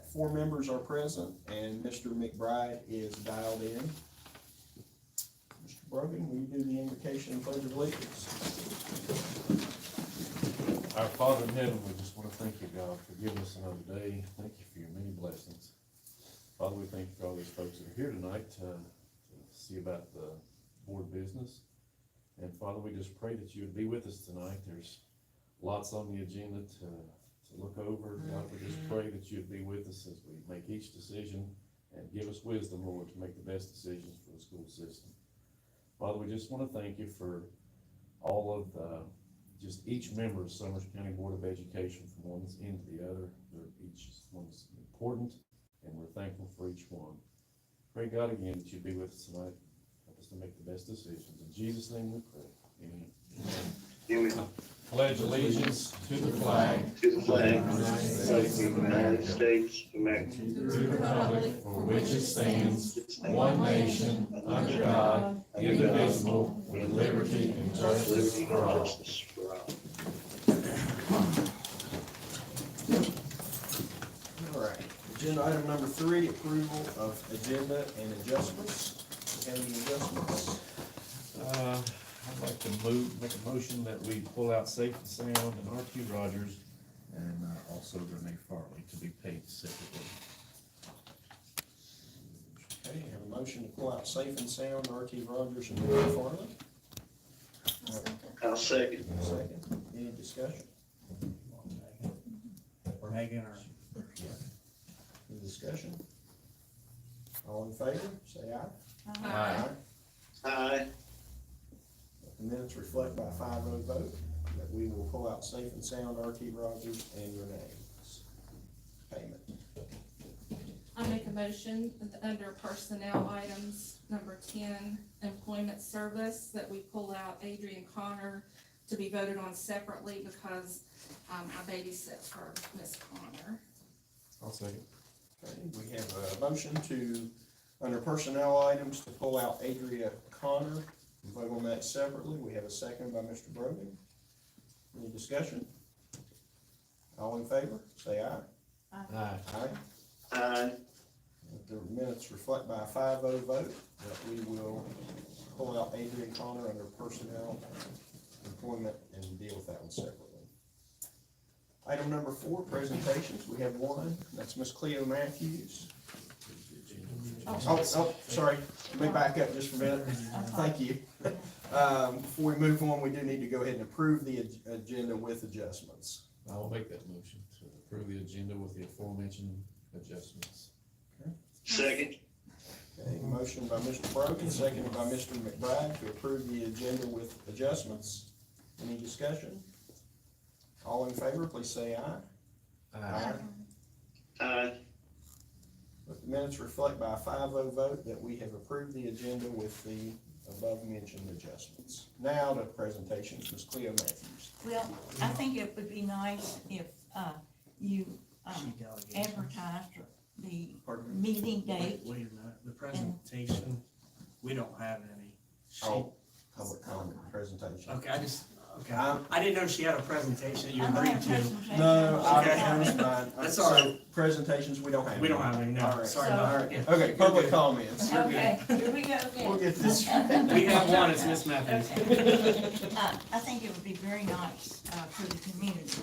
4 members are present, and Mr. McBride is dialed in. Mr. Brogan, will you do the invocation and pledge of allegiance? Our Father in heaven, we just want to thank you, God, for giving us another day. Thank you for your many blessings. Father, we thank you for all these folks that are here tonight to see about the board business. And Father, we just pray that you would be with us tonight. There's lots on the agenda to look over. God, we just pray that you would be with us as we make each decision, and give us wisdom, Lord, to make the best decisions for the school system. Father, we just want to thank you for all of just each member of Summers County Board of Education, from one end to the other. Each one's important, and we're thankful for each one. Pray, God, again, that you'd be with us tonight. Help us to make the best decisions. In Jesus' name we pray. Amen. Amen. Pledge allegiance to the flag To the flag of the United States of America. to the republic for which it stands, one nation, under God, indivisible, with liberty and justice Liberty for and all. justice for all. All right, agenda item number 3, approval of agenda and adjustments. Any adjustments? I'd like to make a motion that we pull out Safe and Sound and R.T. Rogers, and also Renee Farley to be paid separately. Okay, have a motion to pull out Safe and Sound, R.T. Rogers, and Renee Farley. I'll second. Second, any discussion? Or Megan, or Any discussion? All in favor, say aye. Aye. Aye. Let the minutes reflect by a 5-0 vote that we will pull out Safe and Sound, R.T. Rogers, and Renee's payment. I make a motion that under personnel items, number 10, employment service, that we pull out Adrian Connor to be voted on separately because I babysit for Miss Connor. I'll second. Okay, we have a motion to, under personnel items, to pull out Adria Connor and vote on that separately. We have a second by Mr. Brogan. Any discussion? All in favor, say aye. Aye. Aye. Aye. Let the minutes reflect by a 5-0 vote that we will pull out Adrian Connor under personnel, employment, and deal with that one separately. Item number 4, presentations. We have one. That's Miss Cleo Matthews. Oh, sorry. Let me back up just for a minute. Thank you. Before we move on, we do need to go ahead and approve the agenda with adjustments. I will make that motion to approve the agenda with the aforementioned adjustments. Second. Okay, motion by Mr. Brogan, seconded by Mr. McBride to approve the agenda with adjustments. Any discussion? All in favor, please say aye. Aye. Let the minutes reflect by a 5-0 vote that we have approved the agenda with the above-mentioned adjustments. Now to presentations, Ms. Cleo Matthews. Well, I think it would be nice if, you, she delegated. advertised the Pardon? meeting date. Wait a minute, the presentation, we don't have any. She- Oh, public comment presentation. Okay, okay, I'm- I didn't know she had a presentation that you I don't agreed have to. presentation. No, Okay. that's fine. That's all right. So presentations, we don't have. We don't have any, All no, right. sorry So- about All that. right, Yeah. okay, public comments. Okay, here we go We'll again. get this. We have one, it's Miss Matthews. I think it would be very nice, for the community.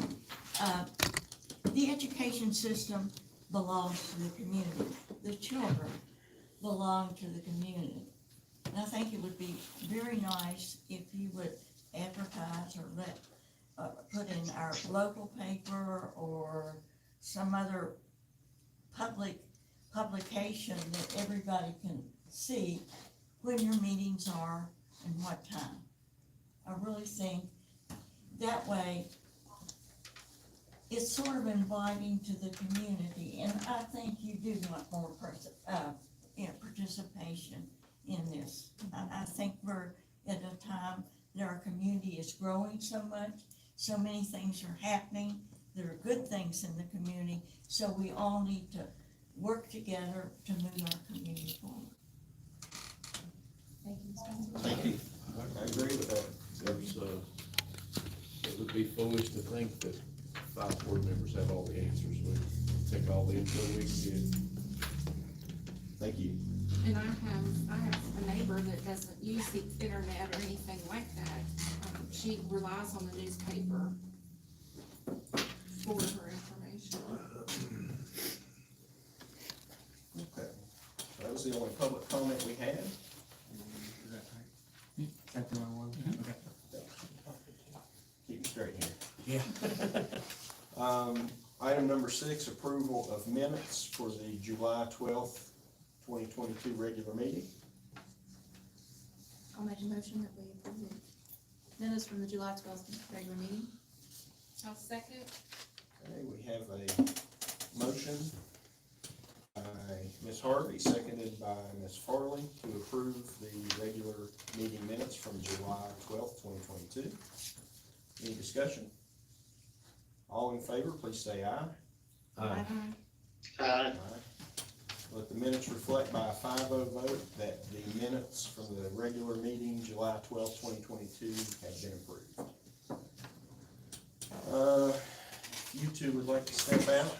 The education system belongs to the community. The children belong to the community. And I think it would be very nice if you would advertise or let, put in our local paper or some other publication that everybody can see when your meetings are and what time. I really think that way it's sort of inviting to the community, and I think you do want more participation in this. I think we're at a time that our community is growing so much, so many things are happening, there are good things in the community, so we all need to work together to move our community forward. Thank you. I agree with that. There's, it would be foolish to think that 5 board members have all the answers. We take it all in so we can get. Thank you. And I have a neighbor that doesn't use the internet or anything like that. She relies on the newspaper for her information. Okay. That was the only public comment we had. Is that right? Is that the only one? Okay. Keep me straight here. Yeah. Item number 6, approval of minutes for the July 12th, 2022 regular meeting. I'll make a motion that we approve the minutes from the July 12th regular meeting. I'll second. Okay, we have a motion by Ms. Harvey, seconded by Ms. Farley, to approve the regular meeting minutes from July 12th, 2022. Any discussion? All in favor, please say aye. Aye. Aye. Let the minutes reflect by a 5-0 vote that the minutes from the regular meeting, July 12th, 2022, have been approved. If you two would like to step out,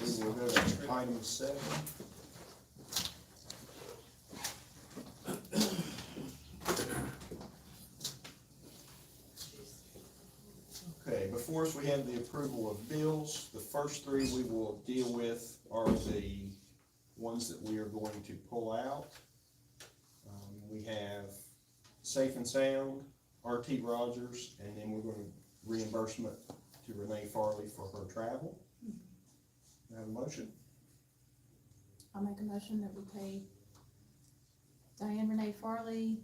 we will go to item 7. Okay, before us, we have the approval of bills. The first 3 we will deal with are the ones that we are going to pull out. We have Safe and Sound, RT Rogers, and then we're going to reimbursement to Renee Farley for her travel. Can I have a motion? I'll make a motion that we pay Diane Renee Farley,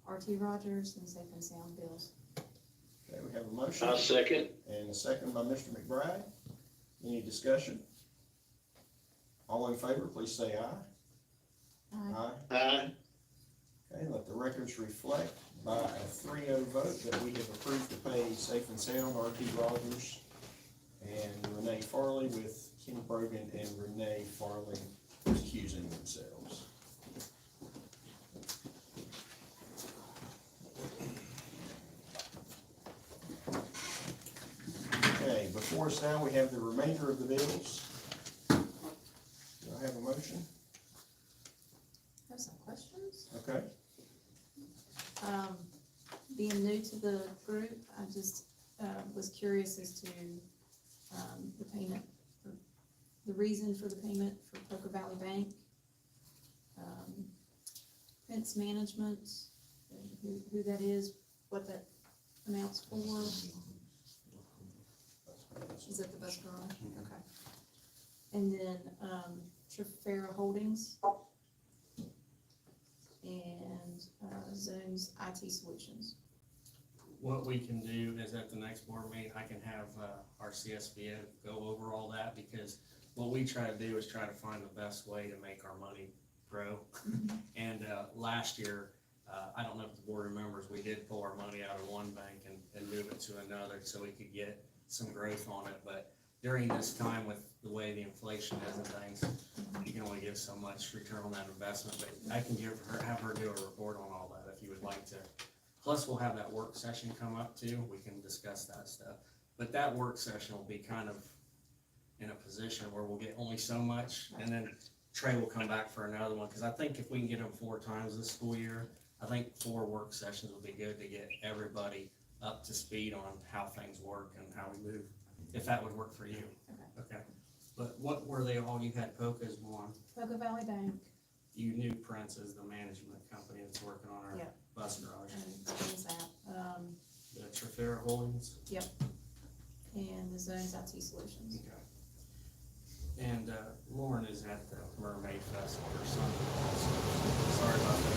RT Rogers, and Safe and Sound bills. Okay, we have a motion I'll second. and a second by Mr. McBride. Any discussion? All in favor, please say aye. Aye. Aye. Okay, let the records reflect by a 3-0 vote that we have approved to pay Safe and Sound, RT Rogers, and Renee Farley, with Ken Brogan and Renee Farley recusing themselves. Okay, before us now, we have the remainder of the bills. Do I have a motion? Have some questions? Okay. Being new to the group, I just, was curious as to, the payment, the reason for the payment for Poker Valley Bank. Fence Management, who that is, what that amounts for. Is it the bus garage? Okay. And then, Trifera Holdings. And, Zones IT Solutions. What we can do is at the next board meeting, I can have, our CSBA go over all that, because what we try to do is try to find the best way to make our money grow. And, last year, I don't know if the board remembers, we did pull our money out of one bank and move it to another so we could get some growth on it. But during this time, with the way the inflation is and things, you can only give so much return on that investment. But I can have her do a report on all that if you would like to. Plus, we'll have that work session come up too. We can discuss that stuff. But that work session will be kind of in a position where we'll get only so much, and then Trey will come back for another one. Because I think if we can get them 4 times this school year, I think 4 work sessions would be good to get everybody up to speed on how things work and how we move, if that would work for you. Okay. But what were they all? You had Poca's one. Poker Valley Bank, You knew Prince is the management company that's working on our Yeah. bus garage. and what is that? The Trifera Holdings. And the Zones IT Solutions. Okay. And Lauren is at the Mermaid Festival or something also. Sorry about that.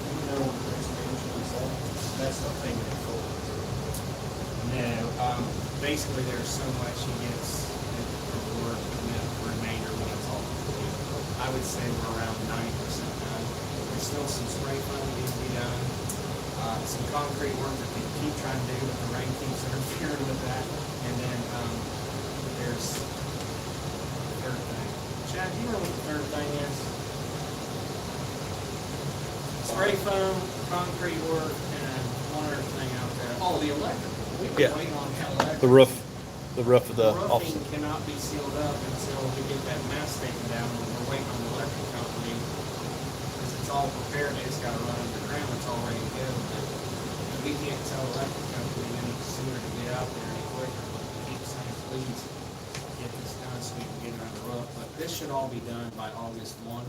Do you know what the expansion is at? That's not payment in full. No, basically there's so much he gets from work, and then the remainder when it's all complete. I would say we're around 90% done. There's still some spray foam that needs to be done. Some concrete work that we keep trying to do, but the rain keeps interfering with that. And then, there's the third thing. Chad, do you know what the third thing is? Spray foam, concrete work, and one other thing out there. Oh, the electrical. We've been Yeah. waiting on that electrical. The roof. the roof of the office? Roofing cannot be sealed up until we get that mast taken down, and we're waiting on the electric company. Because it's all prepared, they just gotta run underground, it's all ready to go. But we can't tell the electric company any sooner to get out there any quicker, but we keep saying, please, get this done so we can get it on the roof. But this should all be done by August 1,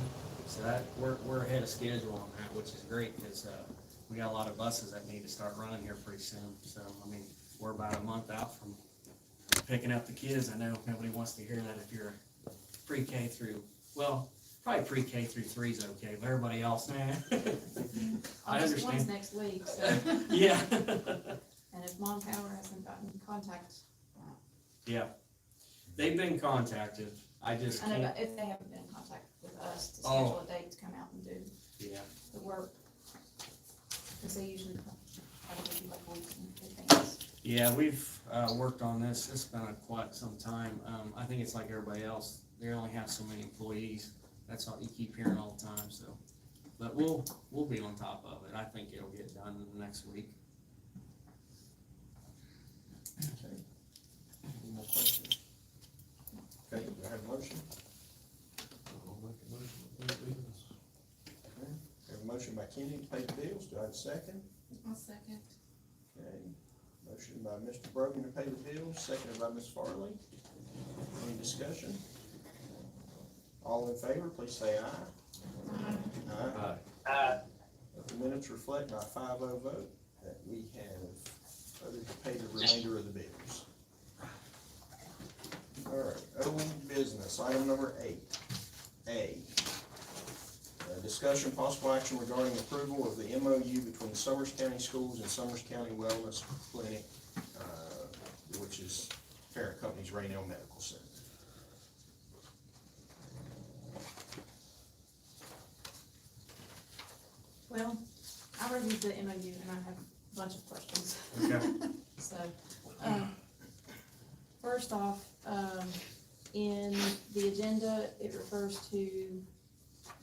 so that, we're ahead of schedule on that, which is great, because, we got a lot of buses that need to start running here pretty soon. So, I mean, we're about a month out from picking up the kids. I know nobody wants to hear that if you're pre-K through, well, probably pre-K through 3 is okay, but everybody else, man. I One's understand. next week, so, Yeah. and if Mom Power hasn't gotten in contact, Yeah. They've been contacted. I just I know, can't, but if they haven't been in contact with us to Oh. schedule a date to come out and do yeah. the work. Cause they usually try to give you like weeks in advance. Yeah, we've, worked on this. It's been quite some time. I think it's like everybody else. They only have so many employees. That's all you keep hearing all the time, so. But we'll be on top of it. I think it'll get done in the next week. Okay. Any more questions? Okay, do I have a motion? I'll make a motion to pay the bills. Okay. We have a motion by Kenny to pay the bills. Do I have a second? I'll second. Okay. Motion by Mr. Brogan to pay the bills, seconded by Ms. Farley. Any discussion? All in favor, please say aye. Aye. Aye. Let the minutes reflect by 5-0 vote that we have voted to pay the remainder of the bills. All right, old business, item number 8A. Discussion possible action regarding approval of the MOU between Summers County Schools and Summers County Wellness Clinic, which is parent company's Raynell Medical Center. Well, I reviewed the MOU and I have a bunch of questions. Okay. So, first off, in the agenda, it refers to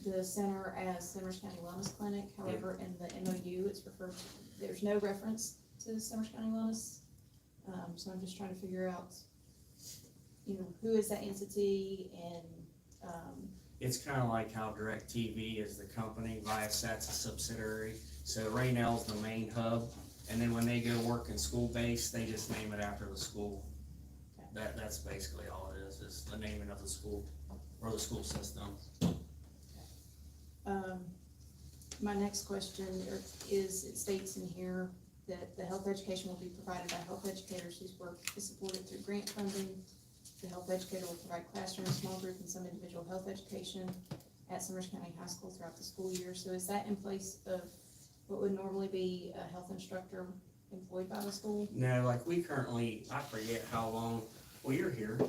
the center as Summers County Wellness Clinic. However, in the MOU, it's referred to, there's no reference to Summers County Wellness. So I'm just trying to figure out, you know, who is that entity and, It's kind of like how DirecTV is the company, Viasat's a subsidiary. So Raynell's the main hub, and then when they go work in school base, they just name it after the school. That's basically all it is the naming of the school, or the school system. my next question is, it states in here that the health education will be provided by health educators whose work is supported through grant funding. The health educator will provide classroom, small group, and some individual health education at Summers County High School throughout the school year. So is that in place of what would normally be a health instructor employed by the school? No, like we currently, I forget how long, well, you're here.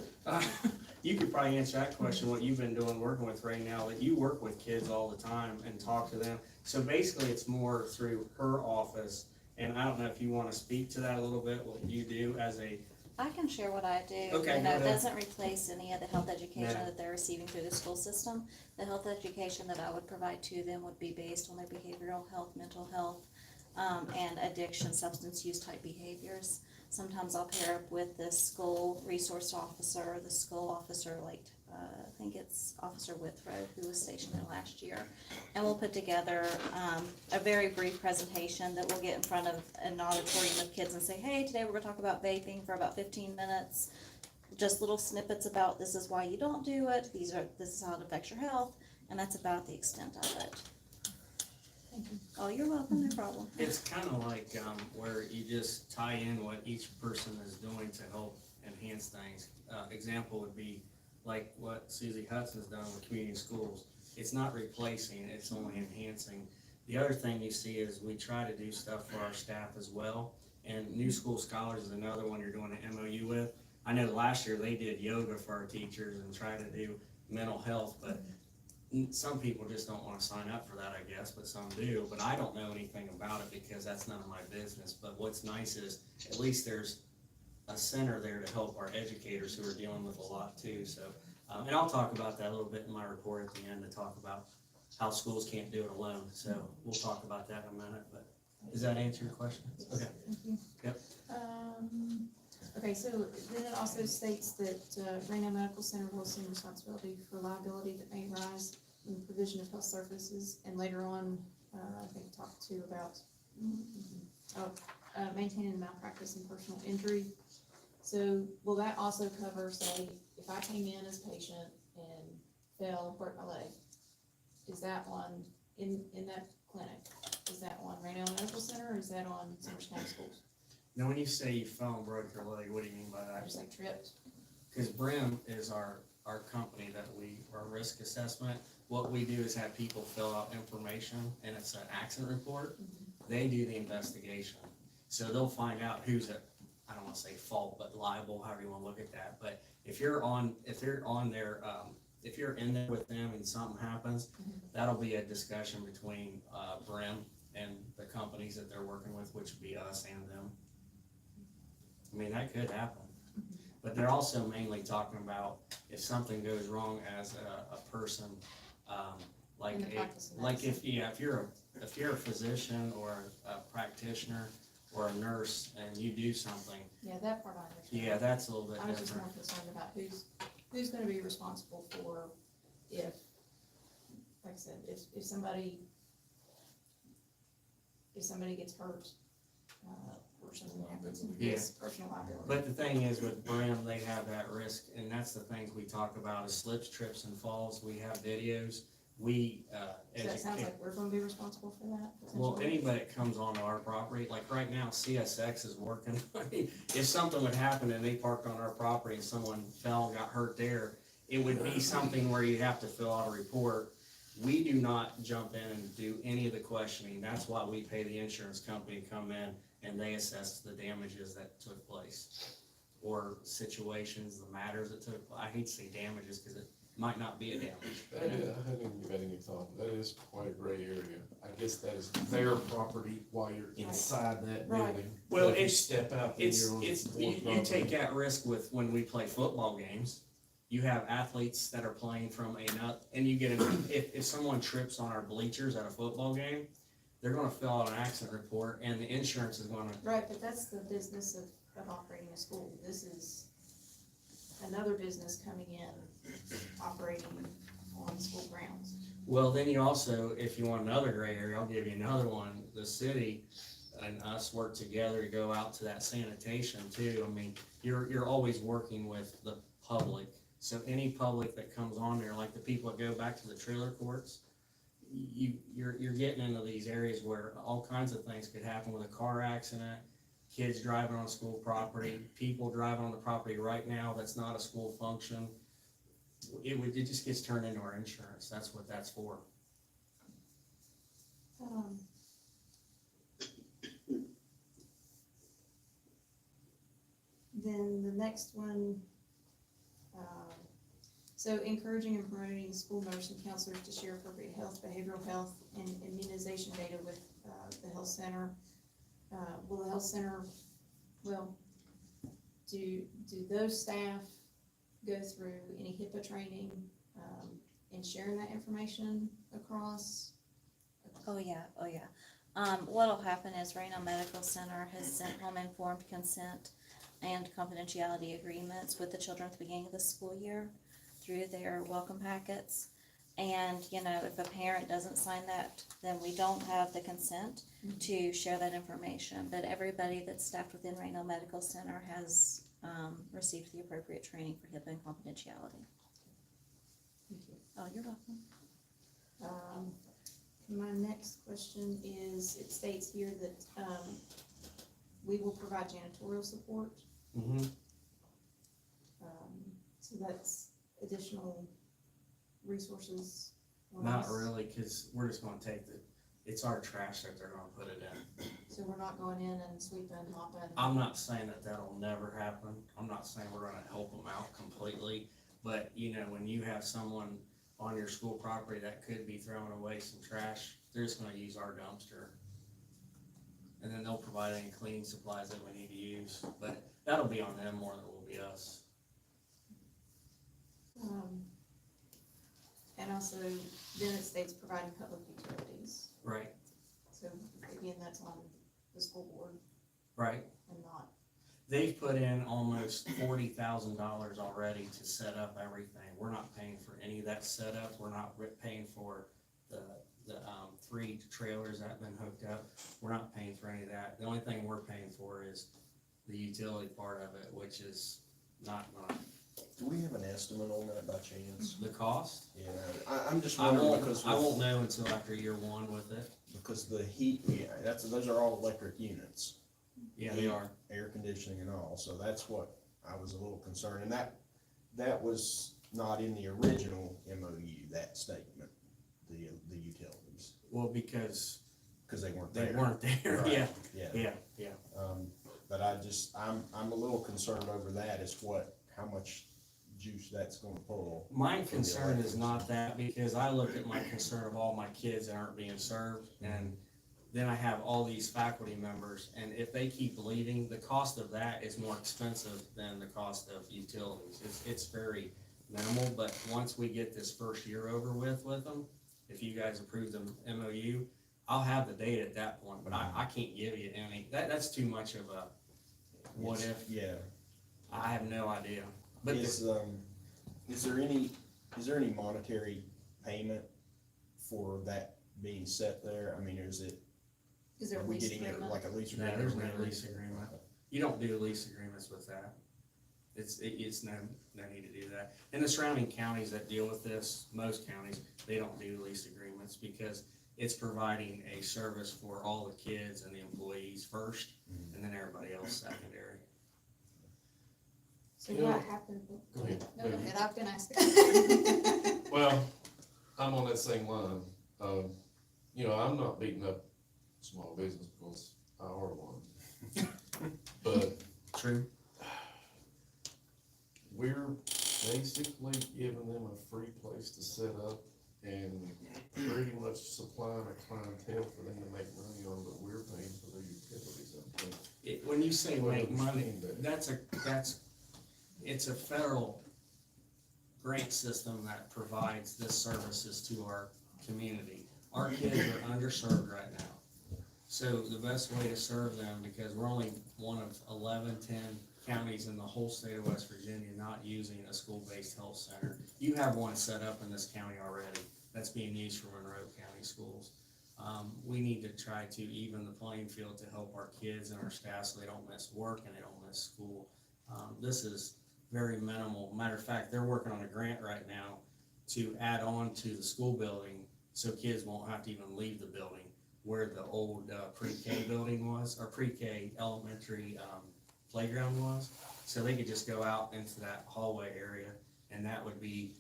You could probably answer that question, what you've been doing, working with right now, that you work with kids all the time and talk to them. So basically, it's more through her office, and I don't know if you wanna speak to that a little bit, what you do as a, I can share what I do. Okay, You go know, it ahead. doesn't replace any of the health education No. that they're receiving through the school system. The health education that I would provide to them would be based on their behavioral health, mental health, and addiction, substance use type behaviors. Sometimes I'll pair up with the school resource officer, the school officer, like, I think it's Officer Withrow, who was stationed there last year. And we'll put together, a very brief presentation that we'll get in front of an auditorium of kids and say, hey, today we're gonna talk about vaping for about 15 minutes. Just little snippets about this is why you don't do it, this is how it affects your health, and that's about the extent of it. Thank you. Oh, you're welcome, no problem. it's kinda like, where you just tie in what each person is doing to help enhance things. Example would be like what Susie Hudson's done with community schools. It's not replacing, it's only enhancing. The other thing you see is we try to do stuff for our staff as well. And New School Scholars is another one you're doing an MOU with. I know last year they did yoga for our teachers and try to do mental health, but some people just don't wanna sign up for that, I guess, but some do. But I don't know anything about it because that's none of my business. But what's nice is at least there's a center there to help our educators who are dealing with a lot too, so. And I'll talk about that a little bit in my report at the end, to talk about how schools can't do it alone, so we'll talk about that in a minute, but does that answer your question? Okay. Thank you. Yep. Okay, so then it also states that, Reno Medical Center will assume responsibility for liability that may arise in the provision of health services, and later on, I think talked to about, maintaining the malpractice and personal injury. So will that also cover, say, if I came in as a patient and fell, broke my leg, is that on, in that clinic, is that on Reno Medical Center, or is that on Summers County Schools? Now, when you say you fell and broke your leg, what do you mean by I that? just like tripped. Cause Brim is our company that our risk assessment, what we do is have people fill out information, and it's an accident report. They do the investigation, so they'll find out who's at, I don't wanna say fault, but liable, however you wanna look at that, but if you're on their, if you're in there with them and something happens, that'll be a discussion between, Brim and the companies that they're working with, which would be us and them. I mean, that could happen, but they're also mainly talking about if something goes wrong as a person, like In the practice of like medicine. if you're a physician or a practitioner or a nurse and you do something, Yeah, that part I understand. yeah, that's a little bit I was just more different. concerned about who's gonna be responsible for if, like I said, if somebody gets hurt, or something happens, Yeah. it's personal liability. But the thing is with Brim, they have that risk, and that's the things we talk about is slips, trips and falls. We have videos. We, So that sounds educate. like we're gonna be responsible for that, Well, potentially? anybody that comes onto our property, like right now, CSX is working. I mean, if something would happen and they parked on our property and someone fell and got hurt there, it would be something where you have to fill out a report. We do not jump in and do any of the questioning. That's why we pay the insurance company to come in and they assess the damages that took place. Or situations, the matters that took, I hate to say damages, cause it might not be a damage. I hadn't given any thought, that is quite a gray area. I guess that is their property while you're inside that Right. building. Well, But if you it's- step out, then It's, you're on it's, board you property. take that risk with, when we play football games, you have athletes that are playing from a nut, and you get, if someone trips on our bleachers at a football game, they're gonna fill out an accident report, and the insurance is gonna, Right, but that's the business of operating a school. This is another business coming in, operating on school grounds. well, then you also, if you want another gray area, I'll give you another one, the city and us work together to go out to that sanitation too. I mean, you're always working with the public. So any public that comes on there, like the people that go back to the trailer courts, you're getting into these areas where all kinds of things could happen with a car accident, kids driving on school property, people driving on the property right now that's not a school function. It just gets turned into our insurance. That's what that's for. Then the next one, so encouraging and promoting school nurse and counselors to share appropriate health, behavioral health, and immunization data with, the health center. Will the health center, do those staff go through any HIPAA training, in sharing that information across? Oh, yeah, oh, yeah. What'll happen is Reno Medical Center has sent home informed consent and confidentiality agreements with the children at the beginning of the school year through their welcome packets. And, you know, if a parent doesn't sign that, then we don't have the consent to share that information. But everybody that's staffed within Reno Medical Center has, received the appropriate training for HIPAA and confidentiality. Thank you. Oh, you're welcome. My next question is, it states here that, we will provide janitorial support, Mm-hmm. so that's additional resources. on Not us. really, cause we're just gonna take it's our trash that they're gonna put it in. So we're not going in and sweeping, mopping. I'm not saying that that'll never happen. I'm not saying we're gonna help them out completely. But, you know, when you have someone on your school property that could be throwing away some trash, they're just gonna use our dumpster. And then they'll provide any cleaning supplies that we need to use, but that'll be on them more than it will be us. And also, then it states providing public utilities, Right, so again, that's on the school board right. and not. they've put in almost $40,000 already to set up everything. We're not paying for any of that setup. We're not paying for the 3 trailers that have been hooked up. We're not paying for any of that. The only thing we're paying for is the utility part of it, which is not Do we have an estimate on that by chance? the cost. Yeah, I'm just I wondering won't, because. I won't know until after year 1 with it. Because the heat, yeah, those are all electric units. Yeah, they are. Air conditioning and all, so that's what I was a little concerned, and that was not in the original MOU, that statement, the utilities, Well, because because they weren't they there. weren't there. Right, Yeah, Yeah, yeah. but I'm a little concerned over that, is how much juice that's gonna pull. My concern is not that, because I look at my concern of all my kids that aren't being served, and then I have all these faculty members, and if they keep leaving, the cost of that is more expensive than the cost of utilities. It's very minimal, but once we get this first year over with them, if you guys approve the MOU, I'll have the data at that point, but I can't give you any, that's too much of a what if. Yeah. I have no idea. But Is there any monetary payment for that being set there? I mean, Is there are a we lease getting it agreement? like a lease No, agreement? there's no lease agreement. You don't do lease agreements with that. It's no need to do that. And the surrounding counties that deal with this, most counties, they don't do lease agreements because it's providing a service for all the kids and the employees first, and then everybody else secondary. So what happened? Go ahead. No, go ahead, I've been asked. Well, I'm on that same line. I'm not beating up small business because I are one. But True. we're basically giving them a free place to set up and pretty much supplying a clientele for them to make money on, but we're paying for their utilities, I think. When you say Well, make money, understand that. it's a federal grant system that provides this services to our community. Our kids are underserved right now. So the best way to serve them, because we're only one of 10 counties in the whole state of West Virginia not using a school-based health center. You have one set up in this county already, that's being used for Monroe County schools. We need to try to even the playing field to help our kids and our staff so they don't miss work and they don't miss school. This is very minimal. Matter of fact, they're working on a grant right now to add on to the school building so kids won't have to even leave the building where the old pre-K building was, or pre-K elementary playground was. So they could just go out into that hallway area and that would be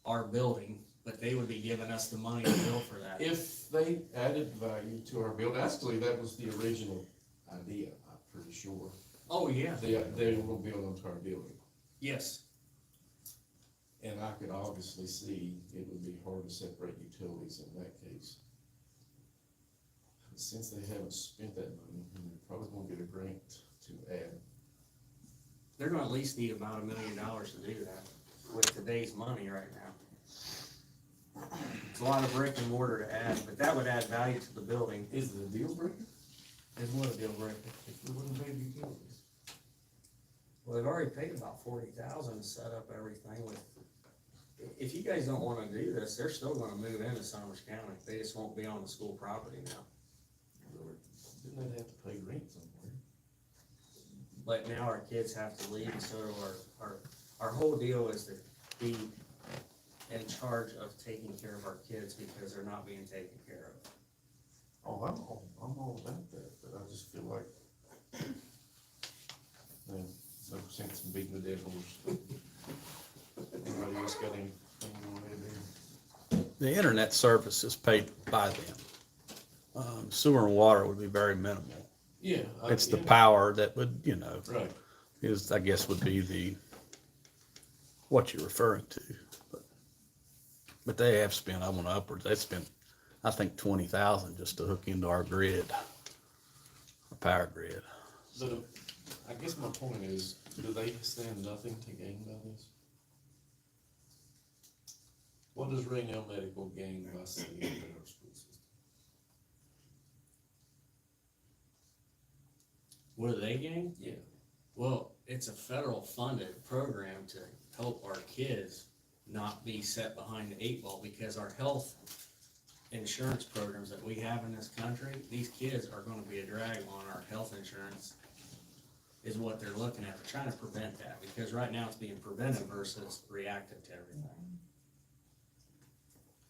our building, but they would be giving us the money to bill for that. If they added value to our building, actually, that was the original idea, I'm pretty sure. Oh, yeah, They were gonna build onto our building. yes. And I could obviously see it would be hard to separate utilities in that case. Since they haven't spent that money, they're probably gonna get a grant to add. They're gonna at least need about $1 million to do that with today's money right now. It's a lot of brick and mortar to add, but that would add value to the building. Is it a deal breaker? Is what a deal breaker. If we wouldn't pay the utilities. Well, they've already paid about 40,000 to set up everything with, if you guys don't wanna do this, they're still gonna move into Summers County. They just won't be on the school property now. Didn't they have to pay rent somewhere? But now our kids have to leave, and so do our whole deal is to be in charge of taking care of our kids because they're not being taken care of. Oh, I'm all about that, but I just feel like, there's no sense in beating the dead horse. Anybody else got anything you want to do? The internet service is paid by them. Sewer and water would be very minimal. Yeah. It's the power that would, Right. I guess would be what you're referring to. But they have spent, they spent, I think 20,000 just to hook into our grid, our power grid. But I guess my point is, do they stand nothing to gain by this? What does Raynell Medical gain by setting up our school system? What do they gain? Yeah. Well, it's a federal funded program to help our kids not be set behind the eight ball, because our health insurance programs that we have in this country, these kids are gonna be a drag on our health insurance, is what they're looking at. They're trying to prevent that, because right now it's being preventive versus reactive to everything.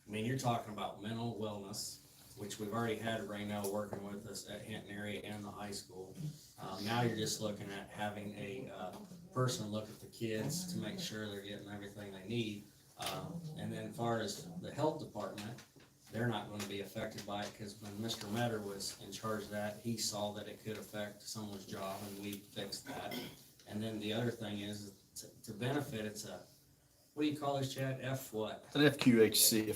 I mean, you're talking about mental wellness, which we've already had Raynell working with us at Hinton area and the high school. Now you're just looking at having a, person look at the kids to make sure they're getting everything they need. And then as far as the health department, they're not gonna be affected by it, cause when Mr. Metter was in charge of that, he saw that it could affect someone's job, and we fixed that. And then the other thing is, to benefit, it's a, what do you call this, Chad? F what? An FQHC, a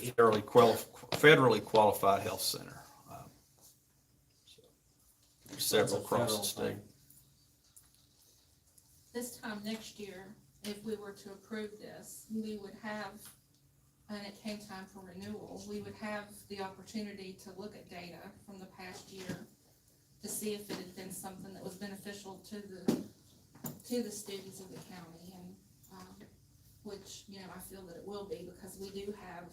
federally qualified health center. So, Several That's a across the federal state. thing. This time next year, if we were to approve this, we would have, and it came time for renewal, we would have the opportunity to look at data from the past year to see if it had been something that was beneficial to the students of the county, and, which, you know, I feel that it will be, because we do have,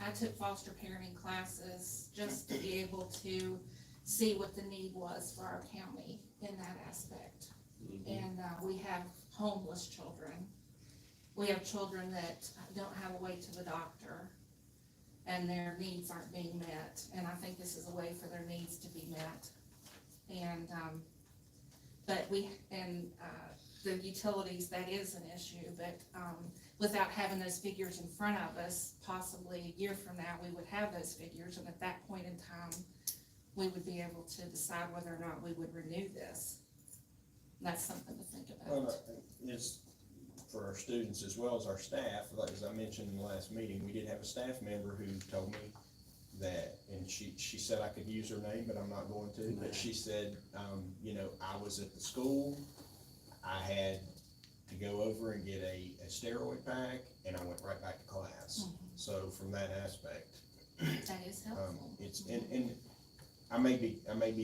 I took foster parenting classes just to be able to see what the need was for our county in that aspect. And, we have homeless children. We have children that don't have a way to the doctor, and their needs aren't being met, and I think this is a way for their needs to be met. And, the utilities, that is an issue, but, without having those figures in front of us, possibly a year from now, we would have those figures, and at that point in time, we would be able to decide whether or not we would renew this. And that's something to think Well, about. it's for our students as well as our staff. Like, as I mentioned in the last meeting, we did have a staff member who told me that, and she said I could use her name, but I'm not going to, but she said, you know, I was at the school, I had to go over and get a steroid pack, and I went right back to class. So from that aspect, That is helpful. it's, and I may be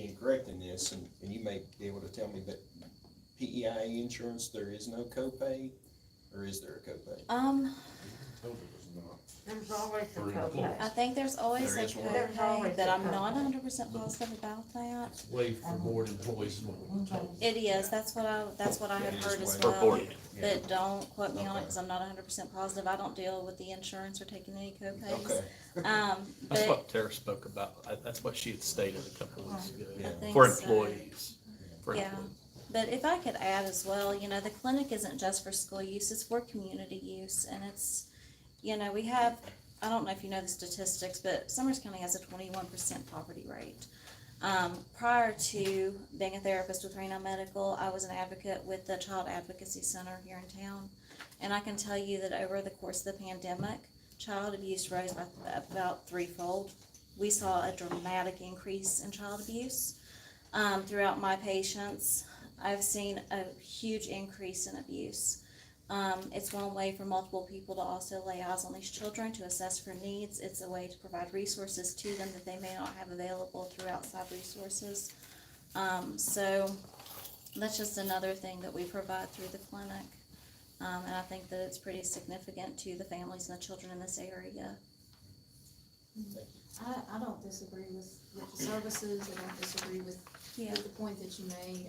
incorrect in this, and you may be able to tell me, but PEI insurance, there is no copay, or is there a copay? Told it was not. There's always a For copay. employees. I think there's always There a is one. There's always copay, but a I'm not copay. 100% positive about that. It's waived for board employees. It is, that's what I had Yeah, heard it's as waived. well. Reported. But don't quote me on it, Okay. because I'm not 100% positive. I don't deal with the insurance or taking any copays. Okay. That's But what Tara spoke about. That's what she had stated a couple of weeks ago. Yeah. I think For so. employees. For Yeah. employees. But if I could add as well, you know, the clinic isn't just for school use, it's for community use, and it's, you know, we have, I don't know if you know the statistics, but Summers County has a 21% poverty rate. Prior to being a therapist with Reno Medical, I was an advocate with the Child Advocacy Center here in town, and I can tell you that over the course of the pandemic, child abuse rose by about threefold. We saw a dramatic increase in child abuse. Throughout my patients, I've seen a huge increase in abuse. It's one way for multiple people to also lay eyes on these children, to assess for needs. It's a way to provide resources to them that they may not have available through outside resources. So that's just another thing that we provide through the clinic. And I think that it's pretty significant to the families and the children in this area. I don't disagree with the services, I don't disagree with Yeah. the point that you made.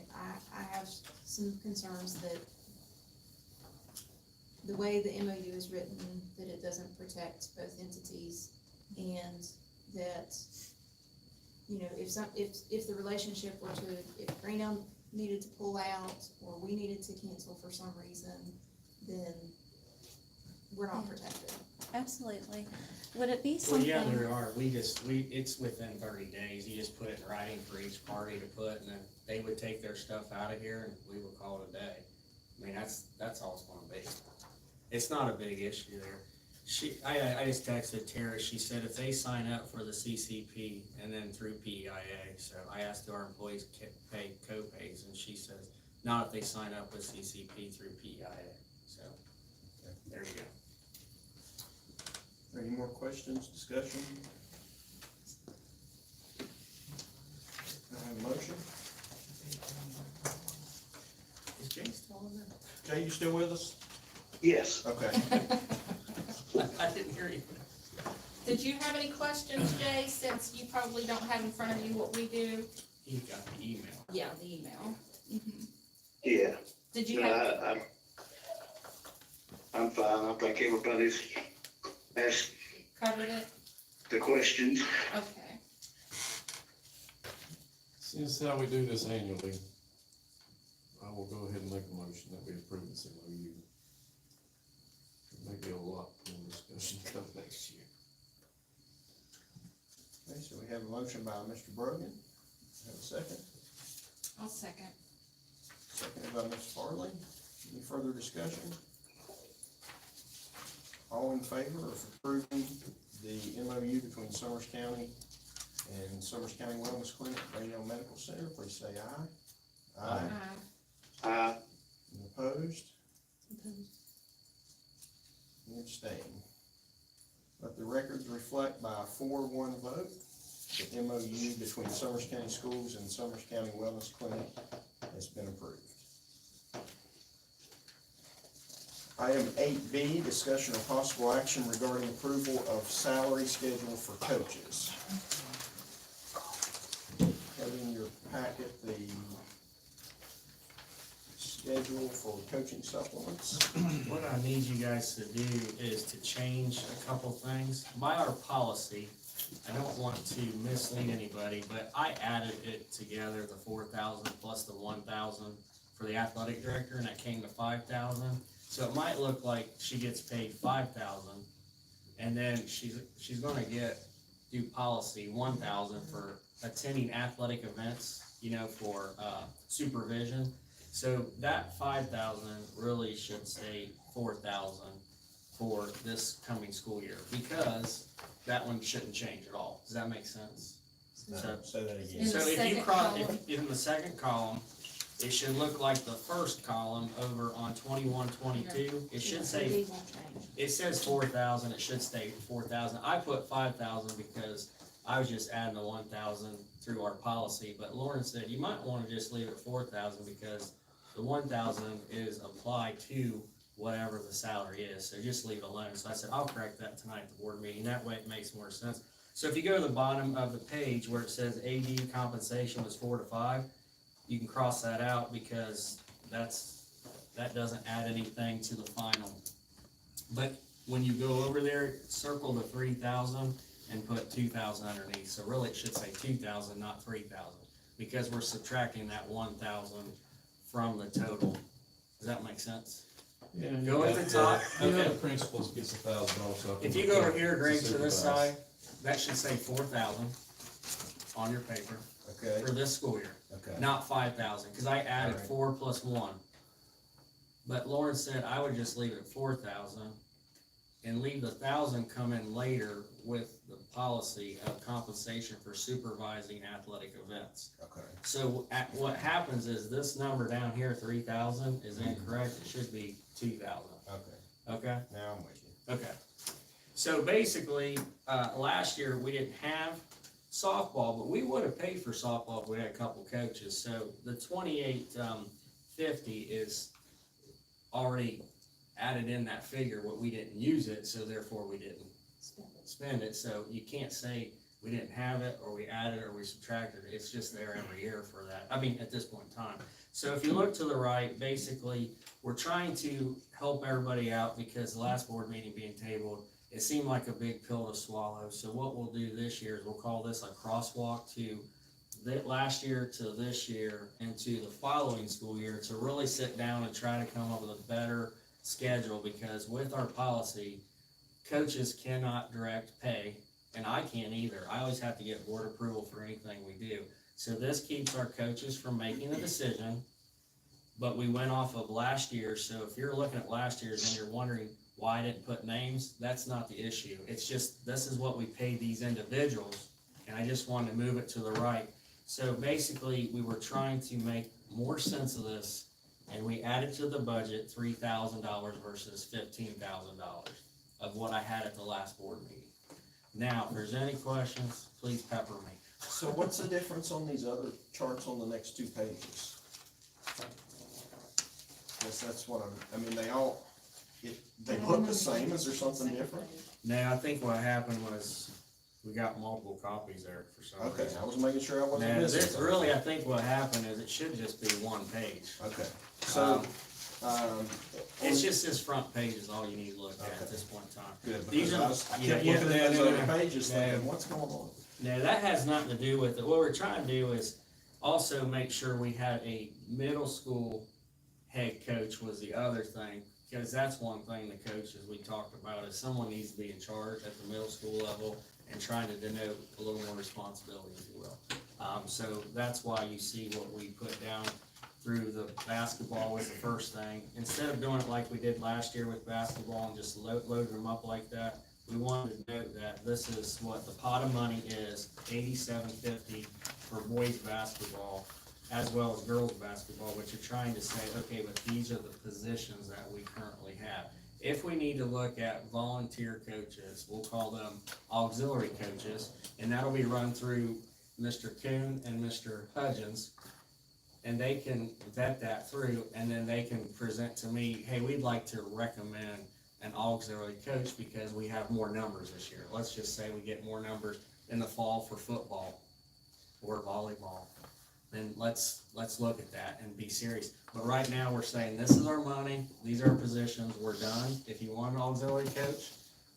I have some concerns that the way the MOU is written, that it doesn't protect both entities, and that, you know, if the relationship were to, if Raynell needed to pull out, or we needed to cancel for some reason, then we're not protected. Absolutely. Would it be Well, something? yeah, there are, it's within 30 days, you just put it in writing for each party to put, and then they would take their stuff out of here, and we would call it a day. I mean, that's all it's gonna be. It's not a big issue there. I just texted Tara, she said if they sign up for the CCP and then through PEIA, so I asked do our employees pay co-pays, and she says, not if they sign up with CCP through PEIA, so, there you go. Any more questions, discussion? I have a motion. Jay still on Jay, you still with us? Yes. Okay. there? I didn't hear you. Did you have any questions, Jay, since you probably don't have in front of you what we do? He got the email. Yeah, the email. Yeah. Did you No, have, I'm fine. I think everybody's asked covered it? the questions. Okay. Since how we do this annually, I will go ahead and make a motion that we approve this MOU. Maybe a lot more discussion come next year. Okay, so we have a motion by Mr. Brogan. Have a second? I'll second. Seconded by Ms. Farley. Any further discussion? All in favor of approving the MOU between Summers County and Summers County Wellness Clinic, Rainell Medical Center, please say aye. Aye. Any opposed? Any abstain? Let the records reflect by a 4-1 vote, the MOU between Summers County Schools and Summers County Wellness Clinic has been approved. Item 8B, discussion of possible action regarding approval of salary schedule for coaches. Have in your packet the schedule for coaching supplements. What I need you guys to do is to change a couple things. By our policy, I don't want to mislead anybody, but I added it together, the 4,000 plus the 1,000 for the athletic director, and that came to 5,000. So it might look like she gets paid 5,000, and then she's gonna do policy 1,000 for attending athletic events, for supervision. So that 5,000 really should stay 4,000 for this coming school year, because that one shouldn't change at all. Does that make sense? So, Say that again. In the so if you second cross, column. if in the second column, it should look like the first column over on 21, 22. It should say, These won't change. it says 4,000, it should stay 4,000. I put 5,000 because I was just adding the 1,000 through our policy, but Lauren said you might wanna just leave it 4,000 because the 1,000 is applied to whatever the salary is, so just leave it alone. So I said, I'll correct that tonight at the board meeting, that way it makes more sense. So if you go to the bottom of the page where it says AD compensation was 4 to 5, you can cross that out because that doesn't add anything to the final. But when you go over there, circle the 3,000 and put 2,000 underneath, so really it should say 2,000, not 3,000, because we're subtracting that 1,000 from the total. Does that make sense? Yeah, Go at the top, The okay. other principals gets $1,000. If you go over here, Greg, to this side, that should say 4,000 on your paper Okay, for this school year, okay. not 5,000, because I added Alright. 4 plus 1. But Lauren said I would just leave it at 4,000 and leave the 1,000 come in later with the policy of compensation for supervising athletic events. Okay, So what happens is this number down here, 3,000, is incorrect. It should be 2,000. okay. Okay? Now I'm with you. Okay. So basically, last year we didn't have softball, but we would have paid for softball if we had a couple coaches. So the 2850 is already added in that figure, but we didn't use it, so therefore we didn't spend it. So you can't say we didn't have it, or we added, or we subtracted it. It's just there every year for that. I mean, at this point in time. So if you look to the right, basically, we're trying to help everybody out because the last board meeting being tabled, it seemed like a big pill to swallow. So what we'll do this year is we'll call this a crosswalk to that last year to this year and to the following school year to really sit down and try to come up with a better schedule, because with our policy, coaches cannot direct pay, and I can't either. I always have to get board approval for anything we do. So this keeps our coaches from making a decision, but we went off of last year. So if you're looking at last year's and you're wondering why I didn't put names, that's not the issue. It's just, this is what we paid these individuals, and I just wanted to move it to the right. So basically, we were trying to make more sense of this, and we added to the budget $3,000 versus $15,000 of what I had at the last board meeting. Now, if there's any questions, please pepper me. So what's the difference on these other charts on the next two pages? process, that's what I mean, they all, they look the same, is there something different? Now, I think what happened was we got multiple copies there for some Okay, reason. I was making sure I wasn't Now, missing this, something. really, I think what happened is it should just be one page. Okay, so, It's just this front page is all you need to look at Okay. this point in time. good, these because are- I yeah, kept yeah, looking at those no, other no, pages no. thinking, what's going on? Now, that has nothing to do with it. What we're trying to do is also make sure we had a middle school head coach was the other thing. Because that's one thing the coaches we talked about is someone needs to be in charge at the middle school level and trying to denote a little more responsibility, if you will. So that's why you see what we put down through the basketball was the first thing. Instead of doing it like we did last year with basketball and just loading them up like that, we wanted to note that this is what the pot of money is, $87.50 for boys basketball as well as girls basketball, but you're trying to say, okay, but these are the positions that we currently have. If we need to look at volunteer coaches, we'll call them auxiliary coaches, and that'll be run through Mr. Kuhn and Mr. Hudgens, and they can vet that through, and then they can present to me, hey, we'd like to recommend an auxiliary coach because we have more numbers this year. Let's just say we get more numbers in the fall for football or volleyball. Then let's look at that and be serious. But right now, we're saying this is our money, these are our positions, we're done. If you want an auxiliary coach,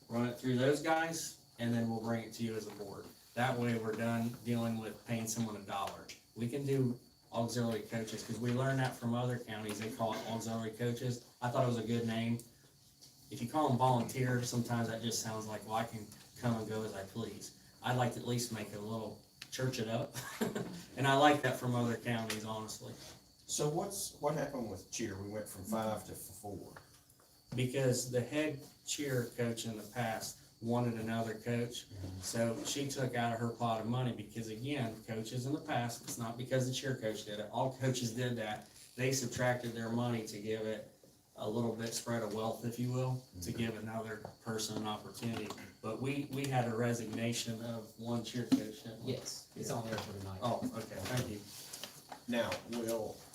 run it through those guys, and then we'll bring it to you as a board. That way, we're done dealing with paying someone $1. We can do auxiliary coaches, because we learned that from other counties, they call it auxiliary coaches. I thought it was a good name. If you call them volunteer, sometimes that just sounds like, well, I can come and go as I please. I'd like to at least make it a little church it up. And I like that from other counties, honestly. So what happened with cheer? We went from 5 to 4. Because the head cheer coach in the past wanted another coach, so she took out of her pot of money, because again, coaches in the past, it's not because the cheer coach did it, all coaches did that. They subtracted their money to give it a little bit spread of wealth, if you will, to give another person an opportunity. But we had a resignation of one cheer coach, didn't we? Yes, it's on there for tonight. Oh, okay, thank you. Now,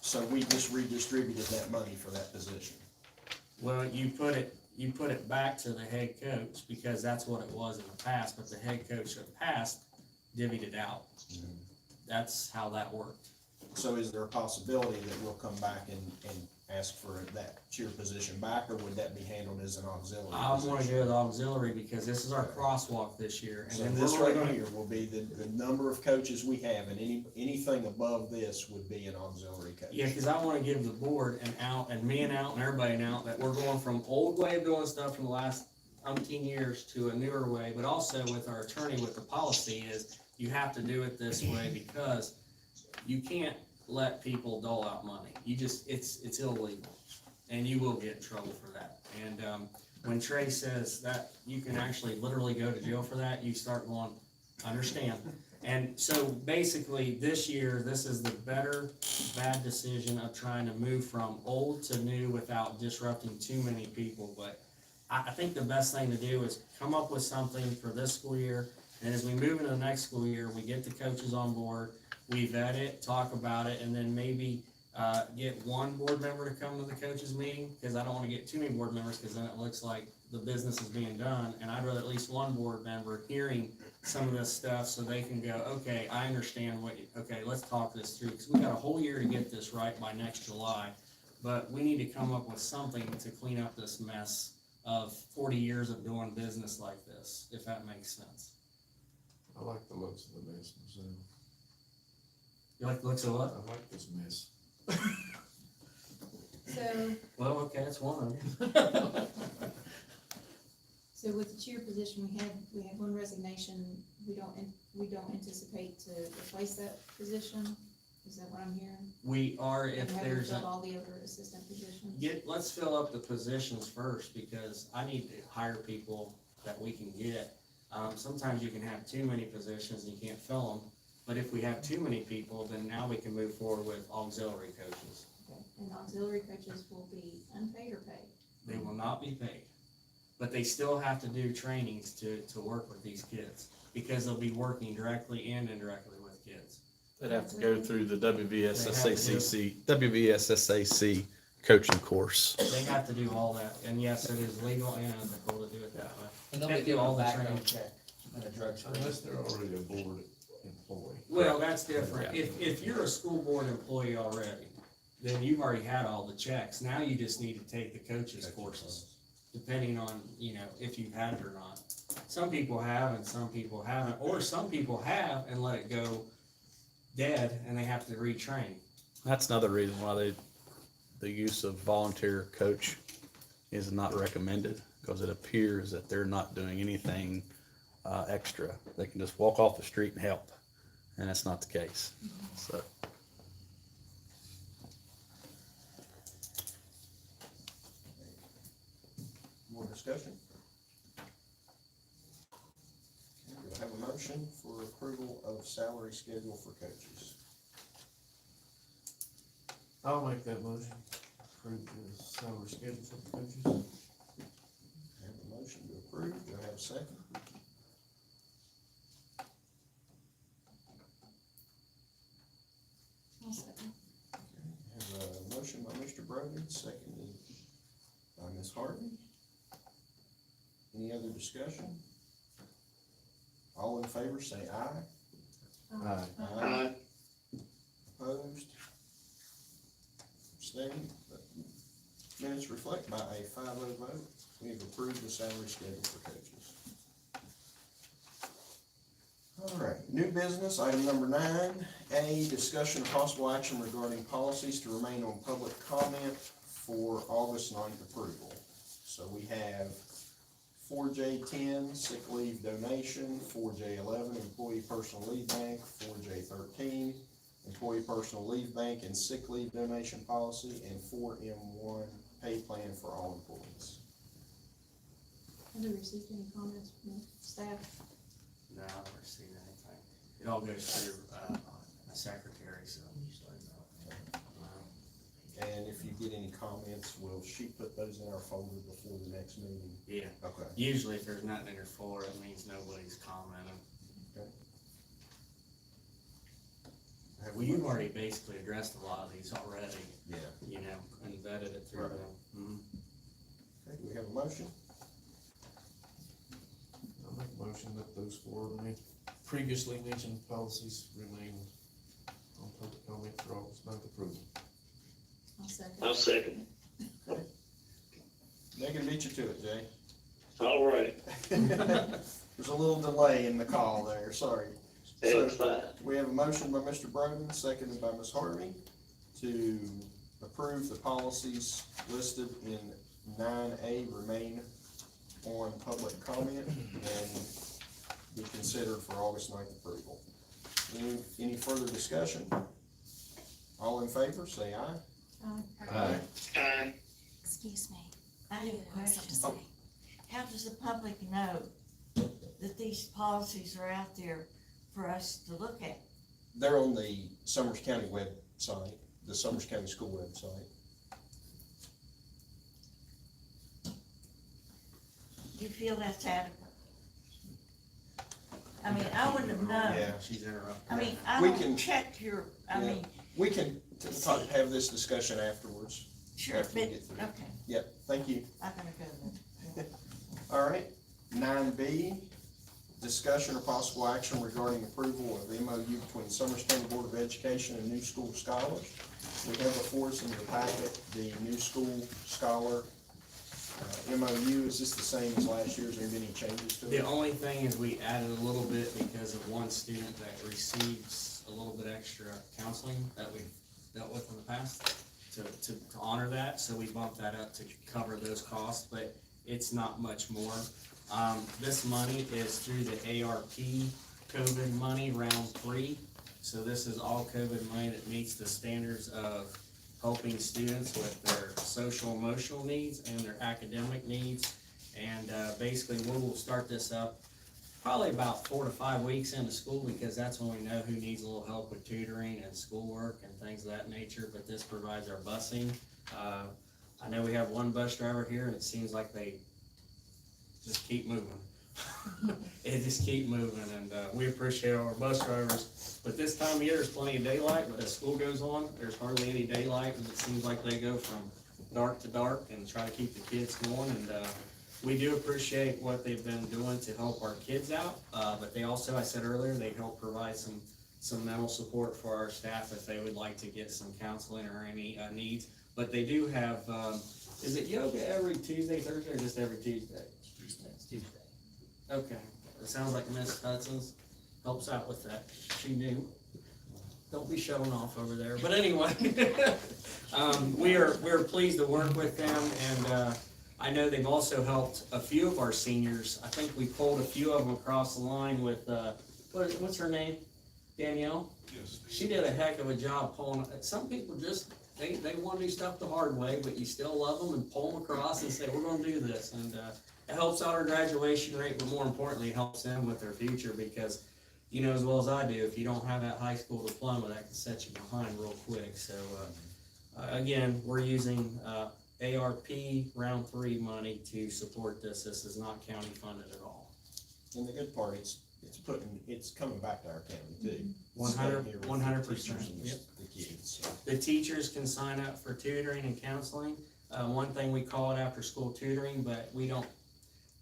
so we just redistributed that money for that position. Well, you put it back to the head coach, because that's what it was in the past, but the head coach of the past divvied it out. That's how that worked. So is there a possibility that we'll come back and ask for that cheer position back, or would that be handled as an auxiliary? I want to position? go to auxiliary, because this is our crosswalk this year, and So then this we're right gonna, here will be the number of coaches we have, and anything above this would be an auxiliary coach. yeah, because I want to give the board an out, and me and out, and everybody an out, that we're going from old way of doing stuff from the last umpteen years to a newer way, but also with our attorney with the policy is you have to do it this way, because you can't let people dole out money. You just, it's illegal, and you will get in trouble for that. And when Trey says that you can actually literally go to jail for that, you start going, understand. And so basically, this year, this is the better bad decision of trying to move from old to new without disrupting too many people. But I think the best thing to do is come up with something for this school year, and as we move into the next school year, we get the coaches on board, we vet it, talk about it, and then maybe get one board member to come to the coaches meeting, because I don't want to get too many board members, because then it looks like the business is being done, and I'd rather at least one board member hearing some of this stuff, so they can go, okay, I understand okay, let's talk this through, because we got a whole year to get this right by next July, but we need to come up with something to clean up this mess of 40 years of doing business like this, if that makes sense. I like the looks of the mess myself. You like the looks of I what? like this mess. So, Well, okay, that's one of them. so with the cheer position, we had one resignation. We don't anticipate to replace that position. Is that what I'm hearing? We are, if And haven't there's filled a, all the other assistant positions? let's fill up the positions first, because I need to hire people that we can get. Sometimes you can have too many positions and you can't fill them, but if we have too many people, then now we can move forward with auxiliary coaches. Okay. And auxiliary coaches will be unpaid or paid? They will not be paid, but they still have to do trainings to work with these kids, because they'll be working directly and indirectly with kids. They'd have to go through the WVSSAC coaching course. They have to do all that, and yes, it is legal and ethical to do it that way. And they'll They be do doing all a the background training. check and a drug screen. Unless they're already a board employee. Well, that's different. If you're a school board employee already, then you've already had all the checks. Now you just need to take the coaches courses, depending on, if you've had it or not. Some people have and some people haven't, or some people have and let it go dead and they have to retrain. That's another reason why the use of volunteer coach is not recommended, because it appears that they're not doing anything extra. They can just walk off the street and help, and that's not the case. So More discussion? Okay, do I have a motion for approval of salary schedule for coaches? I'll make that motion. Approve the salary schedule for the coaches. I have a motion to approve, do I have a second? I'll second. I have a motion by Mr. Brogan, seconded by Ms. Harvey. Any other discussion? All in favor, say aye. Aye. Opposed? Abstained? Minutes reflect by a 5-0 vote, we have approved the salary schedule for coaches. All right, new business, item number 9A, discussion of possible action regarding policies to remain on public comment for August 9th approval. So we have 4J10, sick leave donation, 4J11, employee personal leave bank, 4J13, employee personal leave bank and sick leave donation policy, and 4M1, pay plan for all employees. Have you received any comments from the staff? No, I haven't received anything. It all goes through, a secretary, so. And if you get any comments, will she put those in our folder before the next meeting? Yeah, Okay. usually if there's nothing in your floor, it means nobody's commenting. Well, you've already basically addressed a lot of these already, Yeah. and vetted it through Right. them. Okay, do we have a motion? I'll make a motion that those four previously mentioned policies remain on public comment for August 9th approval. I'll second. I'll second. They can beat you to it, Jay. All right, There's a little delay in the call there, sorry. So, that's fine. we have a motion by Mr. Brogan, seconded by Ms. Harvey, to approve the policies listed in 9A remain on public comment and be considered for August 9th approval. Any further discussion? All in favor, say aye. Aye. Aye. Excuse me. I have a Something to question. say. How does the public know that these policies are out there for us to look at? They're on the Summers County website, the Summers County School website. Do you feel that's adequate? I mean, I wouldn't have known. Yeah. She's interrupting. I mean, I We don't can- check your, I Yeah. mean, We can have this discussion afterwards. sure, After we but, get through. okay, Yep, thank you. I'm gonna go then. All right, 9B, discussion or possible action regarding approval of MOU between Summers County Board of Education and New School Scholars. We have before us in your packet the New School Scholar MOU. Is this the same as last year's? Are there any changes to The it? only thing is we added a little bit because of one student that receives a little bit extra counseling that we've dealt with in the past to honor that, so we bumped that up to cover those costs, but it's not much more. This money is through the ARP COVID money, round 3. So this is all COVID money that meets the standards of helping students with their social emotional needs and their academic needs. And basically, we'll start this up probably about 4 to 5 weeks into school, because that's when we know who needs a little help with tutoring and schoolwork and things of that nature. But this provides our busing. I know we have one bus driver here, and it seems like they just keep moving. It just keep moving, and we appreciate our bus drivers. But this time of year, there's plenty of daylight, but as school goes on, there's hardly any daylight, and it seems like they go from dark to dark and try to keep the kids going, and, we do appreciate what they've been doing to help our kids out, but they also, I said earlier, they help provide some mental support for our staff if they would like to get some counseling or any, needs. But they do have, is it yoga every Tuesday, Thursday, or just every Tuesday? Tuesday. Okay, it sounds like Miss Hudson's helps out with that, she knew. Don't be showing off over there, but anyway, we're pleased to work with them, and, I know they've also helped a few of our seniors. I think we pulled a few of them across the line with, what's her name? Danielle? Yes. She did a heck of a job pulling, some people just, they wanna do stuff the hard way, but you still love them and pull them across and say, we're gonna do this, and, it helps out our graduation rate, but more importantly, it helps them with their future, because you know as well as I do, if you don't have that high school diploma, that can set you behind real quick, so, again, we're using, ARP round 3 money to support this. This is not county funded at all. And the good part, it's coming back to our county too. 100%. Yep. The kids, so. The teachers can sign up for tutoring and counseling. One thing we call it after school tutoring, but we don't,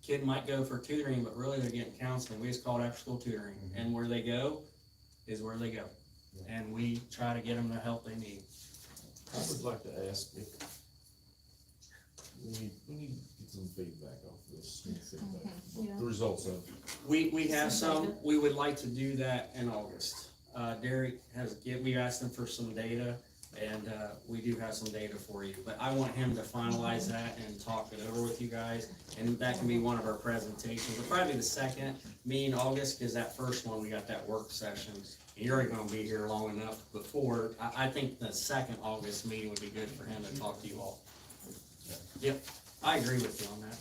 kid might go for tutoring, but really they're getting counseling. We just call it after school tutoring. And where they go is where they go. And we try to get them the help they need. I would like to ask if, we need to get some feedback off this, Yeah. the results of it. We have some, we would like to do that in August. Derek we asked him for some data, and, we do have some data for you, but I want him to finalize that and talk it over with you guys, and that can be one of our presentations. It'll probably be the second meeting in August, cause that first one, we got that work session. And you're already gonna be here long enough before, I think the second August meeting would be good for him to talk to you all. Yep, I agree with you on that.